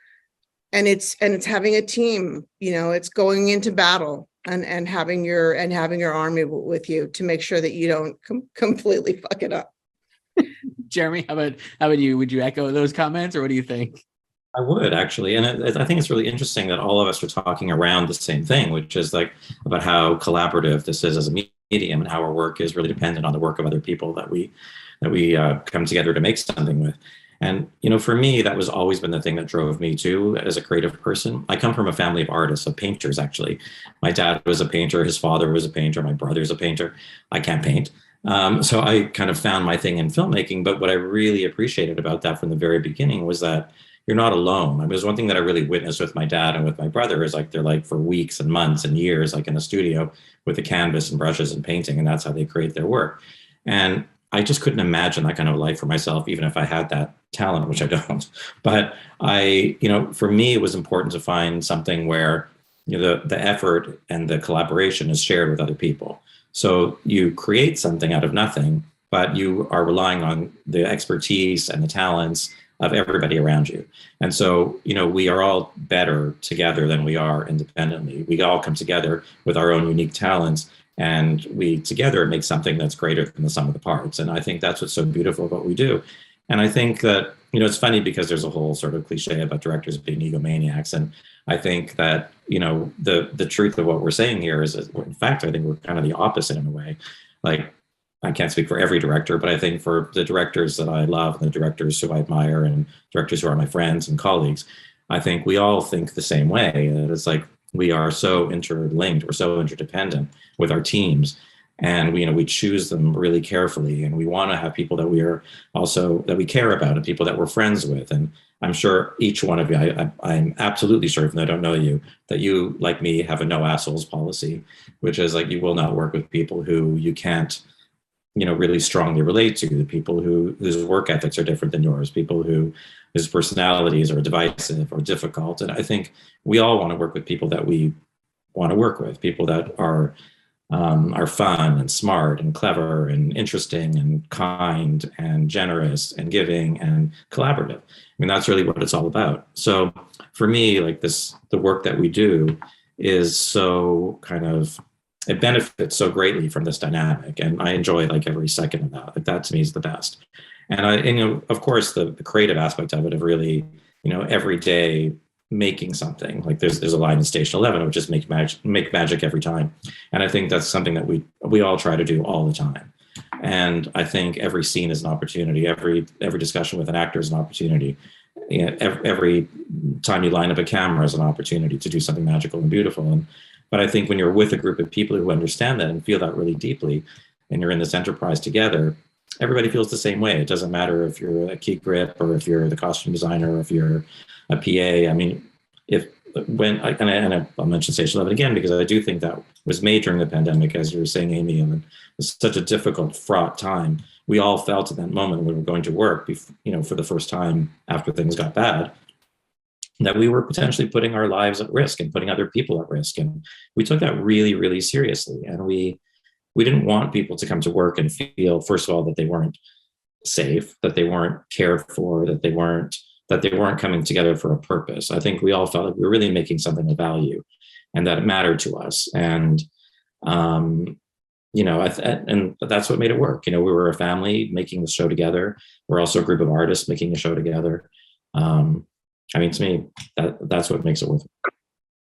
and it's having a team. It's going into battle and having your army with you to make sure that you don't completely fuck it up. Jeremy, how about you? Would you echo those comments, or what do you think? I would actually, and I think it's really interesting that all of us are talking around the same thing, which is like about how collaborative this is as a medium, and how our work is really dependent on the work of other people that we come together to make something with. And for me, that was always been the thing that drove me too as a creative person. I come from a family of artists, of painters. Actually, my dad was a painter, his father was a painter, my brother's a painter. I can't paint. So I kind of found my thing in filmmaking. But what I really appreciated about that from the very beginning was that you're not alone. I mean, it was one thing that I really witnessed with my dad and with my brother, is like they're like for weeks and months and years, like in a studio with a canvas and brushes and painting, and that's how they create their work. And I just couldn't imagine that kind of life for myself, even if I had that talent, which I don't. But for me, it was important to find something where the effort and the collaboration is shared with other people. So you create something out of nothing, but you are relying on the expertise and the talents of everybody around you. And so, we are all better together than we are independently. We all come together with our own unique talents, and we together make something that's greater than the sum of the parts. And I think that's what's so beautiful about what we do. And I think that, it's funny because there's a whole sort of cliche about directors being egomaniacs. And I think that, the truth of what we're saying here is, in fact, I think we're kind of the opposite in a way. Like, I can't speak for every director, but I think for the directors that I love, and the directors who I admire, and directors who are my friends and colleagues, I think we all think the same way. And it's like, we are so interlinked, we're so interdependent with our teams. And we choose them really carefully, and we want to have people that that we care about, and people that we're friends with. And I'm sure each one of you, I'm absolutely sure, even though I don't know you, that you, like me, have a no assholes policy, which is like, you will not work with people who you can't really strongly relate to, the people whose work ethics are different than yours, people whose personalities are divisive or difficult. And I think we all want to work with people that we want to work with, people that are fun and smart and clever and interesting and kind and generous and giving and collaborative. I mean, that's really what it's all about. So for me, like the work that we do is so it benefits so greatly from this dynamic, and I enjoy like every second of that. Like that to me is the best. And of course, the creative aspect of it, of really, every day making something. Like there's a line in Station 11, which is make magic every time. And I think that's something that we all try to do all the time. And I think every scene is an opportunity. Every discussion with an actor is an opportunity. Every time you line up a camera is an opportunity to do something magical and beautiful. But I think when you're with a group of people who understand that and feel that really deeply, and you're in this enterprise together, everybody feels the same way. It doesn't matter if you're a key grip or if you're the costume designer or if you're a PA. I mean, I'll mention Station 11 again, because I do think that was made during the pandemic, as you were saying, Amy, and it was such a difficult, fraught time. We all felt at that moment when we were going to work, for the first time after things got bad, that we were potentially putting our lives at risk and putting other people at risk. And we took that really, really seriously. And we didn't want people to come to work and feel, first of all, that they weren't safe, that they weren't cared for, that they weren't coming together for a purpose. I think we all felt like we were really making something of value and that it mattered to us. And, and that's what made it work. We were a family making the show together. We're also a group of artists making a show together. To me, that's what makes it worth it.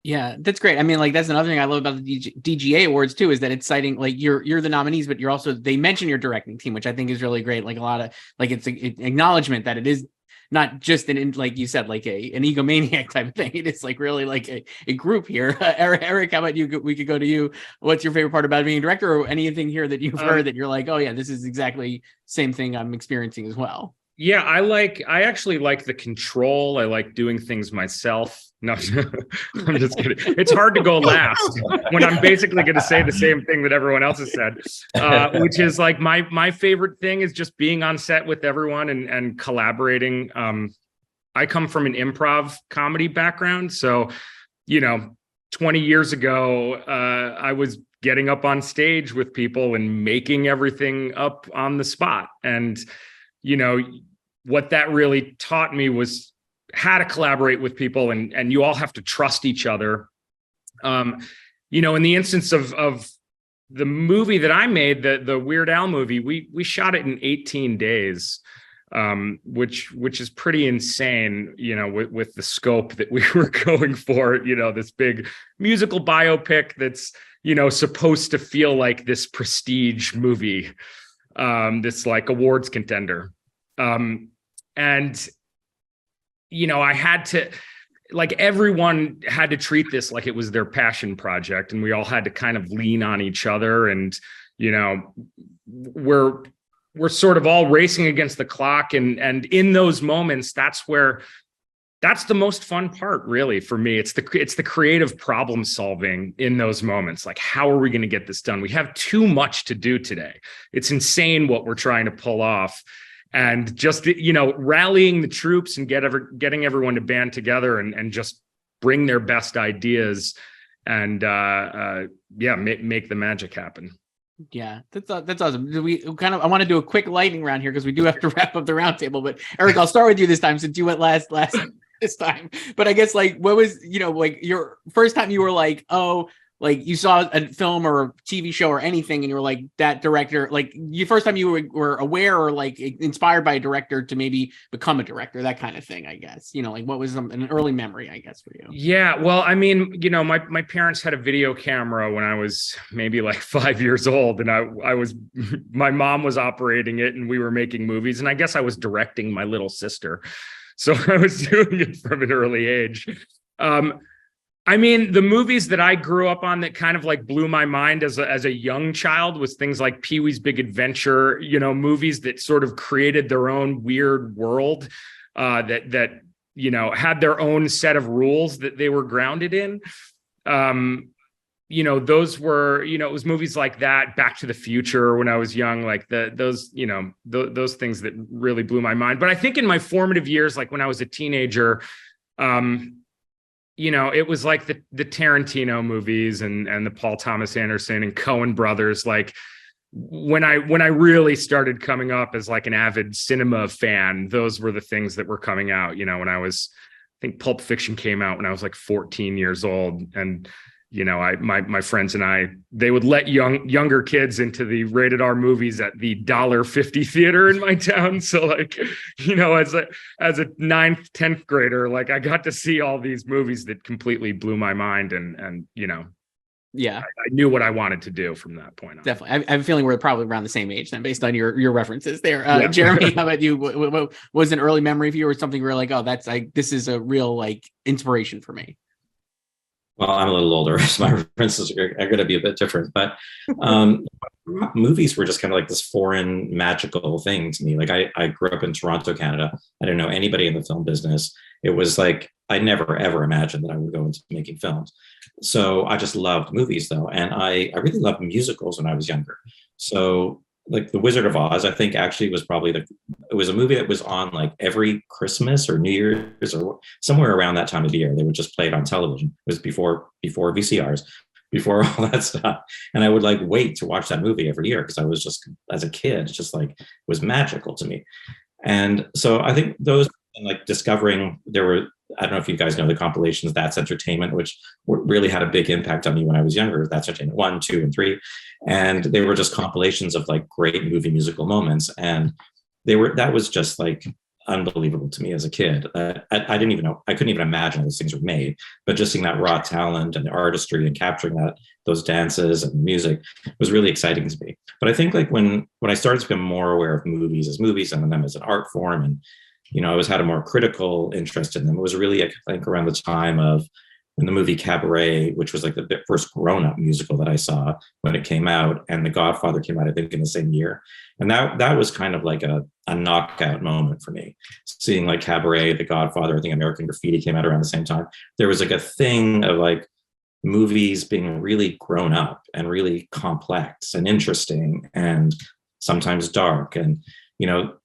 Yeah, that's great. I mean, like, that's another thing I love about the DGA Awards too, is that it's citing, like, you're the nominees, but they mention your directing team, which I think is really great. Like, a lot of, like, it's an acknowledgement that it is not just like you said, like an egomaniac type of thing. It is like really like a group here. Eric, how about you? We could go to you. What's your favorite part about being a director, or anything here that you've heard that you're like, oh yeah, this is exactly same thing I'm experiencing as well? Yeah, I actually like the control. I like doing things myself. No, I'm just kidding. It's hard to go last when I'm basically going to say the same thing that everyone else has said, which is like my favorite thing is just being on set with everyone and collaborating. I come from an improv comedy background. So, 20 years ago, I was getting up on stage with people and making everything up on the spot. And, what that really taught me was how to collaborate with people, and you all have to trust each other. In the instance of the movie that I made, the Weird Al movie, we shot it in 18 days, which is pretty insane, with the scope that we were going for, this big musical biopic that's, supposed to feel like this prestige movie, this like awards contender. I had to, like, everyone had to treat this like it was their passion project, and we all had to kind of lean on each other. And, we're sort of all racing against the clock. And in those moments, that's the most fun part, really, for me. It's the creative problem solving in those moments. Like, how are we going to get this done? We have too much to do today. It's insane what we're trying to pull off. And just, rallying the troops and getting everyone to band together and just bring their best ideas and, make the magic happen. Yeah, that's awesome. I want to do a quick lightning round here, because we do have to wrap up the roundtable. But Eric, I'll start with you this time, since you went last this time. But I guess, like, what was, like, your first time you were like, oh, like, you saw a film or a TV show or anything, and you were like, that director, like, you first time you were aware or like inspired by a director to maybe become a director, that kind of thing, I guess. Like, what was an early memory, I guess, for you? Yeah, well, I mean, my parents had a video camera when I was maybe like 5 years old, and my mom was operating it, and we were making movies, and I guess I was directing my little sister, so I was doing it from an early age. I mean, the movies that I grew up on that kind of like blew my mind as a young child was things like Pee-wee's Big Adventure, movies that sort of created their own weird world, that had their own set of rules that they were grounded in. those were, it was movies like that, Back to the Future when I was young, like those things that really blew my mind. But I think in my formative years, like when I was a teenager, it was like the Tarantino movies and the Paul Thomas Anderson and Coen brothers. Like when I really started coming up as like an avid cinema fan, those were the things that were coming out, when I think Pulp Fiction came out when I was like 14 years old. And, my friends and they would let younger kids into the rated R movies at the $1.50 theater in my town. So like, as a 9th, 10th grader, like I got to see all these movies that completely blew my mind. And yeah, I knew what I wanted to do from that point on. Definitely. I have a feeling we're probably around the same age then, based on your references there. Yeah. Jeremy, how about you? What was an early memory of you, or something where like, oh, this is a real like inspiration for me? Well, I'm a little older, so my references are going to be a bit different. But movies were just kind of like this foreign magical thing to me. Like I grew up in Toronto, Canada. I didn't know anybody in the film business. It was like I never ever imagined that I would go into making films. So I just loved movies though, and I really loved musicals when I was younger. So like The Wizard of Oz, I think actually was probably it was a movie that was on like every Christmas or New Year's or somewhere around that time of the year. They would just play it on television. It was before VCRs, before all that stuff. And I would like wait to watch that movie every year because I was just, as a kid, just like, it was magical to me. And so I think those, like discovering, I don't know if you guys know the compilations, That's Entertainment, which really had a big impact on me when I was younger. That's Entertainment 1, 2, and 3. And they were just compilations of like great movie musical moments. And that was just like unbelievable to me as a kid. I didn't even know, I couldn't even imagine those things were made, but just seeing that raw talent and the artistry and capturing those dances and music was really exciting to me. But I think like when I started to become more aware of movies and them as an art form, and I always had a more critical interest in them. It was really, I think, around the time of when the movie Cabaret, which was like the first grown-up musical that I saw when it came out, and The Godfather came out, I think, in the same year. And that was kind of like a knockout moment for me. Seeing like Cabaret, The Godfather, I think American Graffiti came out around the same time. There was like a thing of like movies being really grown up and really complex and interesting and sometimes dark. And,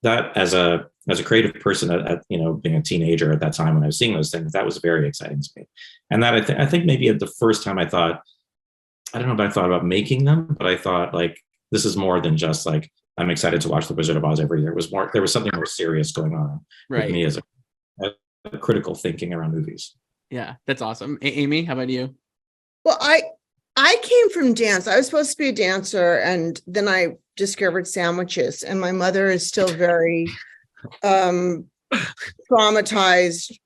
that as a creative person at being a teenager at that time when I was seeing those things, that was very exciting to me. And that I think maybe at the first time I thought, I don't know if I thought about making them, but I thought like, this is more than just like, I'm excited to watch The Wizard of Oz every year. There was something more serious going on with me as a critical thinking around movies. Yeah, that's awesome. Amy, how about you? Well, I came from dance. I was supposed to be a dancer, and then I discovered sandwiches, and my mother is still very traumatized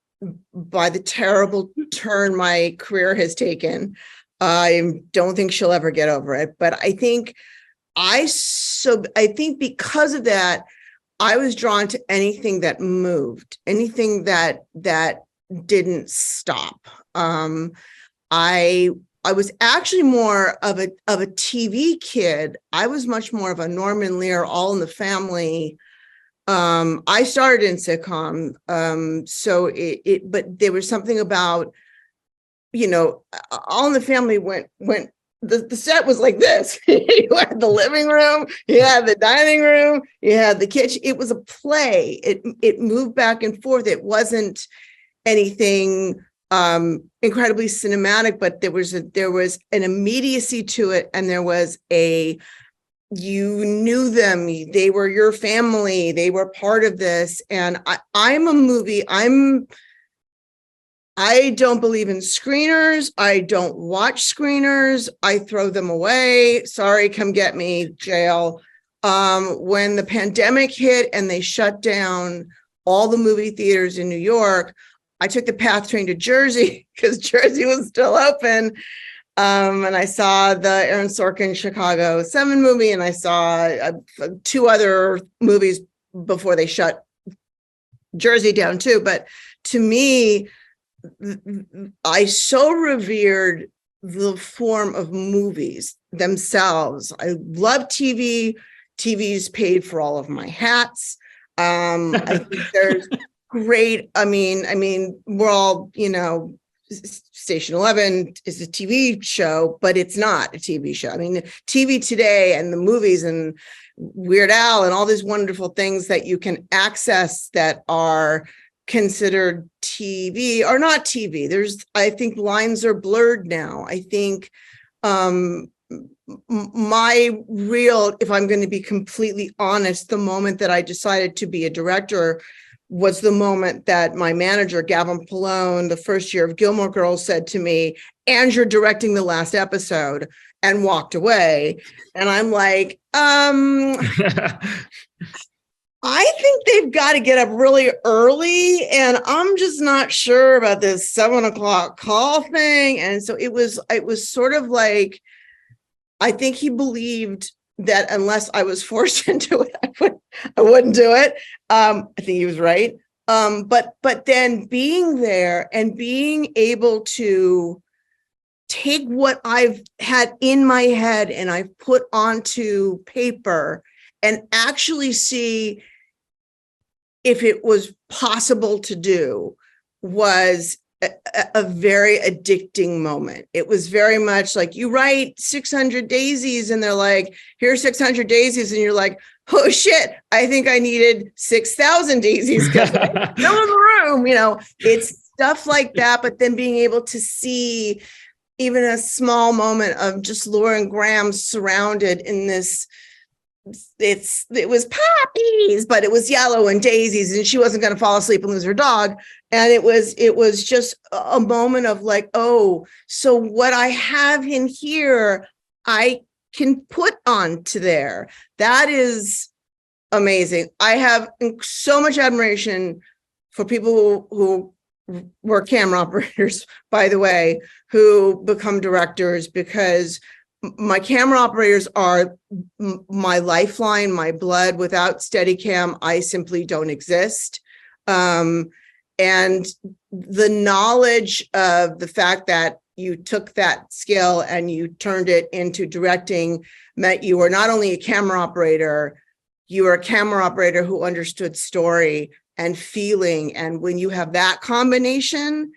by the terrible turn my career has taken. I don't think she'll ever get over it, but I think because of that, I was drawn to anything that moved, anything that didn't stop. I was actually more of a TV kid. I was much more of a Norman Lear, All in the Family. I started in sitcom, but there was something about, All in the Family went. The set was like this. You had the living room, you had the dining room, you had the kitchen. It was a play. It moved back and forth. It wasn't anything incredibly cinematic, but there was an immediacy to it, and there was you knew them, they were your family, they were part of this. And I don't believe in screeners. I don't watch screeners. I throw them away. Sorry, come get me, jail. When the pandemic hit and they shut down all the movie theaters in New York, I took the PATH train to Jersey because Jersey was still open. And I saw the Aaron Sorkin Chicago 7 movie, and I saw 2 other movies before they shut Jersey down too. But to me, I so revered the form of movies themselves. I love TV. TV's paid for all of my hats. I think there's great. I mean, we're all, Station 11 is a TV show, but it's not a TV show. I mean, TV today and the movies and Weird Al and all these wonderful things that you can access that are considered TV are not TV. I think lines are blurred now. I think my real, if I'm going to be completely honest, the moment that I decided to be a director was the moment that my manager, Gavin Pallone, the first year of Gilmore Girls, said to me, "And you're directing the last episode," and walked away. And I'm like, I think they've got to get up really early, and I'm just not sure about this 7:00 call thing. And so it was sort of like, I think he believed that unless I was forced into it, I wouldn't do it. I think he was right. But then being there and being able to take what I've had in my head and I've put onto paper and actually see if it was possible to do was a very addicting moment. It was very much like you write 600 daisies and they're like, here's 600 daisies. And you're like, oh shit, I think I needed 6,000 daisies because no in the room, it's stuff like that. But then being able to see even a small moment of just Lauren Graham surrounded in this, it was poppies, but it was yellow and daisies, and she wasn't going to fall asleep and lose her dog. And it was just a moment of like, oh, so what I have in here, I can put onto there. That is amazing. I have so much admiration for people who were camera operators, by the way, who become directors, because my camera operators are my lifeline, my blood. Without Steadicam, I simply don't exist. And the knowledge of the fact that you took that skill and you turned it into directing meant you were not only a camera operator, you were a camera operator who understood story and feeling. And when you have that combination,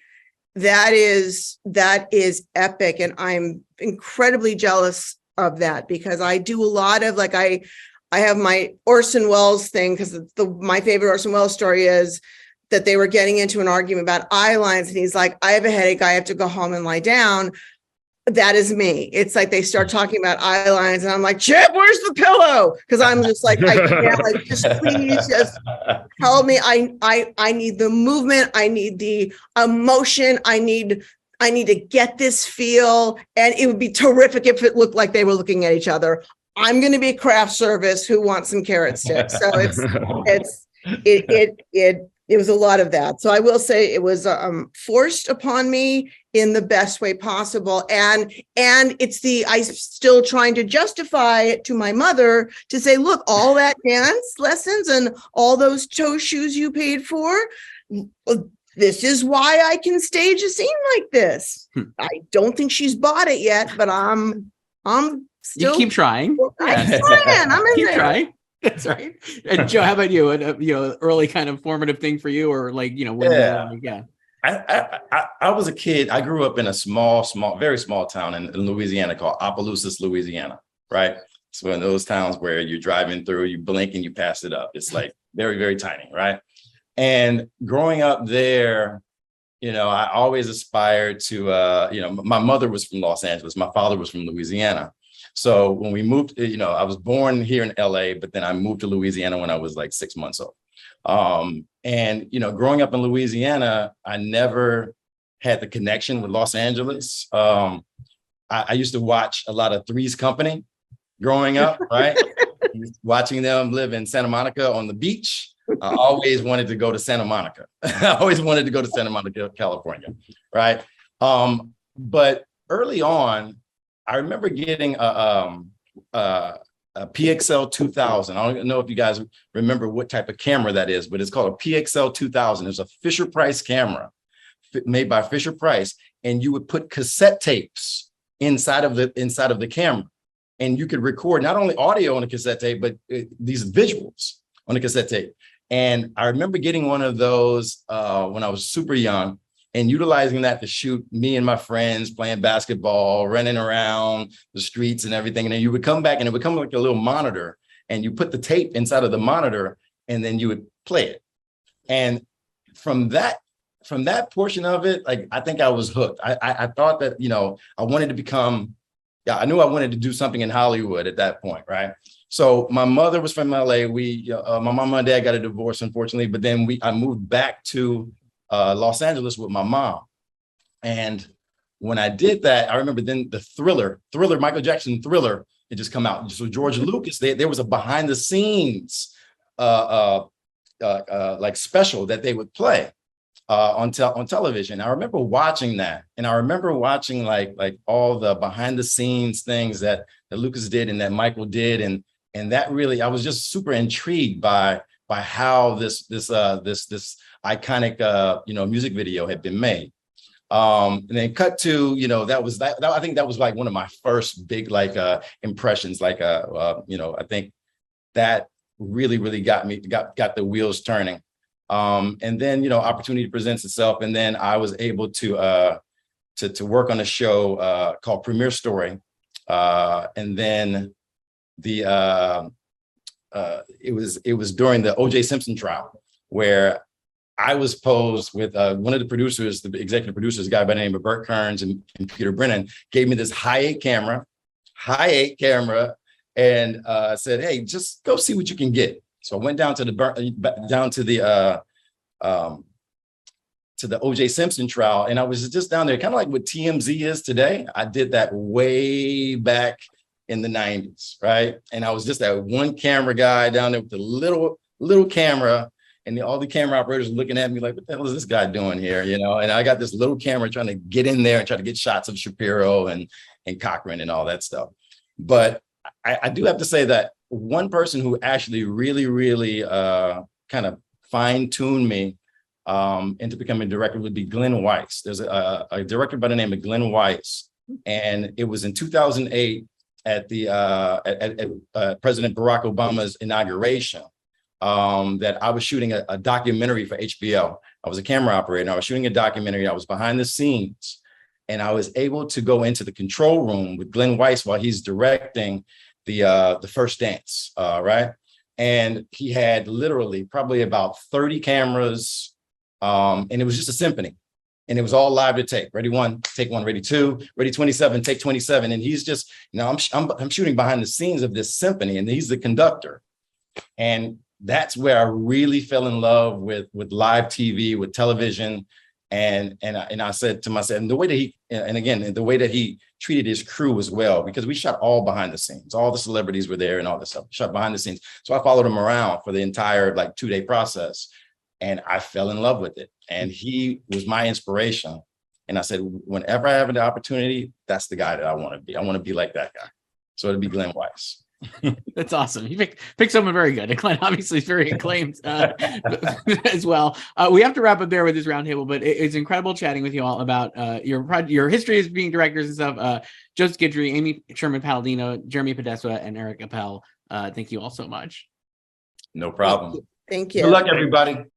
that is epic. And I'm incredibly jealous of that, because I do a lot of like, I have my Orson Welles thing, because my favorite Orson Welles story is that they were getting into an argument about eye lines. And he's like, I have a headache. I have to go home and lie down. That is me. It's like they start talking about eye lines and I'm like, Chip, where's the pillow? Because I'm just like, I can't, like, just please just tell me. I need the movement. I need the emotion. I need to get this feel. And it would be terrific if it looked like they were looking at each other. I'm going to be craft service who wants some carrot sticks. So it was a lot of that. So I will say it was forced upon me in the best way possible. And I'm still trying to justify it to my mother to say, look, all that dance lessons and all those toe shoes you paid for, this is why I can stage a scene like this. I don't think she's bought it yet, but I'm still. You keep trying. I'm trying. I'm in keep there. Trying. That's right. And Joe, how about you? Early kind of formative thing for you, or like, when I was a kid. I grew up in a very small town in Louisiana called Opelousas, Louisiana. Right. So in those towns where you're driving through, you blink and you pass it up. It's like very, very tiny. Right. And growing up there, I always aspired to, my mother was from Los Angeles. My father was from Louisiana. So when we moved, I was born here in LA, but then I moved to Louisiana when I was like 6 months old. And growing up in Louisiana, I never had the connection with Los Angeles. I used to watch a lot of Three's Company growing up, right? Watching them live in Santa Monica on the beach. I always wanted to go to Santa Monica. I always wanted to go to Santa Monica, California, right? But early on, I remember getting a PXL 2000. I don't know if you guys remember what type of camera that is, but it's called a PXL 2000. It's a Fisher Price camera made by Fisher Price, and you would put cassette tapes inside of the camera, and you could record not only audio on a cassette tape, but these visuals on a cassette tape. And I remember getting one of those when I was super young. and utilizing that to shoot me and my friends playing basketball, running around the streets and everything. And then you would come back and it would come like a little monitor, and you put the tape inside of the monitor, and then you would play it. And from that portion of it, like, I think I was hooked. I thought that, you know, I wanted to become, I knew I wanted to do something in Hollywood at that point, right? So my mother was from LA. My mom and dad got a divorce, unfortunately, but then I moved back to Los Angeles with my mom. And when I did that, I remember then the Thriller, Michael Jackson Thriller, it just come out. So George Lucas, there was a behind the scenes like special that they would play on television. I remember watching that, and I remember watching like all the behind the scenes things that Lucas did and that Michael did, and that really, I was just super intrigued by how this iconic you know, music video had been made. And then cut to, you know, I think that was like one of my first big like impressions, like you know, I think that really got the wheels turning. And then, you know, opportunity presents itself, and then I was able to work on a show called Premiere Story, and then it was during the O.J. Simpson trial, where I was posed with one of the producers, the executive producers, a guy by the name of Bert Kearns and Peter Brennan, gave me this high 8 camera, and said, "Hey, just go see what you can get." So I went down to the O.J. Simpson trial, and I was just down there, kind of like what TMZ is today. I did that way back in the 90s, right? And I was just that one camera guy down there with the little camera, and all the camera operators looking at me like, "What the hell is this guy doing here?" You know, and I got this little camera trying to get in there and try to get shots of Shapiro and Cochran and all that stuff. But I do have to say that one person who actually really kind of fine-tuned me into becoming a director would be Glenn Weiss. There's a director by the name of Glenn Weiss, and it was in 2008 at President Barack Obama's inauguration that I was shooting a documentary for HBO. I was a camera operator, and I was shooting a documentary. I was behind the scenes, and I was able to go into the control room with Glenn Weiss while he's directing the first dance, right? And he had literally probably about 30 cameras, and it was just a symphony, and it was all live to tape. Ready 1, take 1, ready 2, ready 27, take 27. And he's just, you know, I'm shooting behind the scenes of this symphony, and he's the conductor. And that's where I really fell in love with live TV, with television. And I said to myself, and the way that he treated his crew as well, because we shot all behind the scenes, all the celebrities were there and all this stuff, shot behind the scenes. So I followed him around for the entire like 2-day process, and I fell in love with it. And he was my inspiration. And I said, whenever I have an opportunity, that's the guy that I want to be. I want to be like that guy. So it'd be Glenn Weiss. That's awesome. You picked someone very good. And Glenn obviously is very acclaimed as well. We have to wrap up there with this roundtable, but it's incredible chatting with you all about your history as being directors and stuff. Joseph Guidry, Amy Sherman-Palladino, Jeremy Podeswa, and Eric Appel. Thank you all so much. No problem. Thank you. Good luck, everybody.